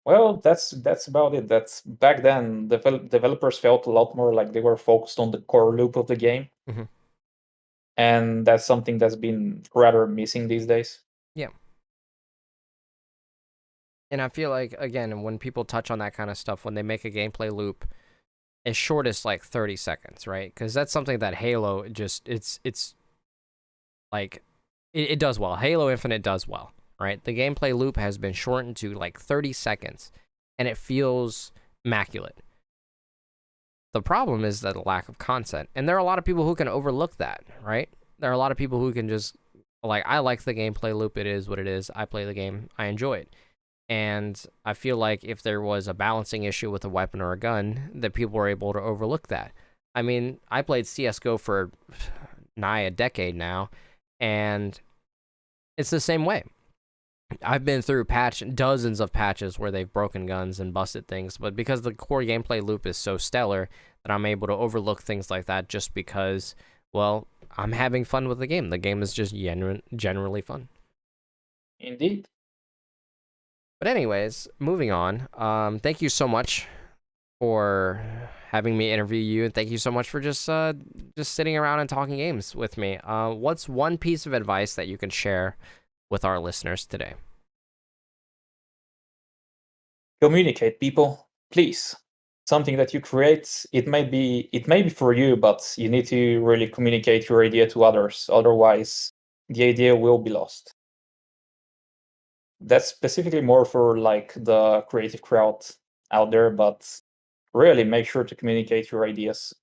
well, that's about it. That's back then developers felt a lot more like they were focused on the core loop of the game, Mhm. and that's something that's been rather missing these days. Yeah, and I feel like again when people touch on that kind of stuff, when they make a gameplay loop as short as like 30 seconds, right? Because that's something that Halo just it's like it does well. Halo Infinite does well, right? The gameplay loop has been shortened to like 30 seconds, and it feels immaculate. The problem is that the lack of content. And there are a lot of people who can overlook that, right? There are a lot of people who can just, like, I like the gameplay loop. It is what it is. I play the game. I enjoy it. And I feel like if there was a balancing issue with a weapon or a gun, that people were able to overlook that. I mean, I played CSGO for nigh a decade now, and it's the same way. I've been through dozens of patches where they've broken guns and busted things, but because the core gameplay loop is so stellar that I'm able to overlook things like that just because, well, I'm having fun with the game. The game is just generally fun. Indeed. But anyways, moving on. Thank you so much for having me interview you, and thank you so much for just sitting around and talking games with me. What's one piece of advice that you can share with our listeners today? Communicate, people, please. Something that you create, it may be for you, but you need to really communicate your idea to others. Otherwise, the idea will be lost. That's specifically more for like the creative crowd out there, but really make sure to communicate your ideas.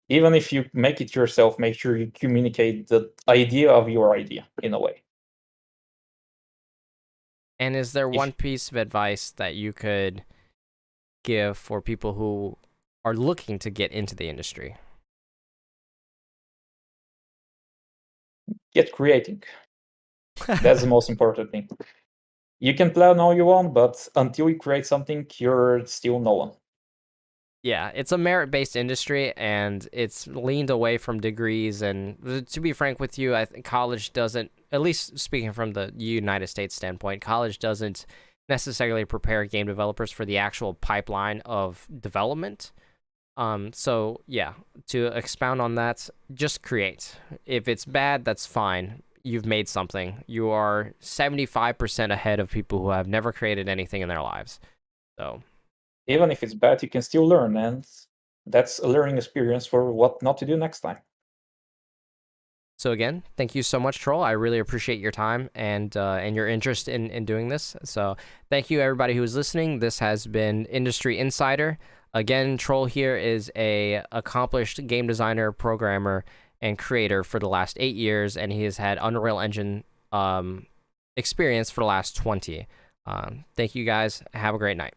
Even if you make it yourself, make sure you communicate the idea of your idea in a way. And is there If one piece of advice that you could give for people who are looking to get into the industry? get creating, that's the most important thing. You can plan all you want, but until you create something, you're still no one. Yeah, it's a merit-based industry, and it's leaned away from degrees. And to be frank with you, I think college doesn't, at least speaking from the United States standpoint, college doesn't necessarily prepare game developers for the actual pipeline of development. So yeah, to expound on that, just create. If it's bad, that's fine. You've made something. You are 75% ahead of people who have never created anything in their lives. So Even if it's bad, you can still learn, and that's a learning experience for what not to do next time. So again, thank you so much, Troll. I really appreciate your time and your interest in doing this. So thank you everybody who is listening. This has been Industry Insider. Again, Troll here is a accomplished game designer, programmer, and creator for the last 8 years, and he has had Unreal Engine experience for the last 20. Thank you guys. Have a great night.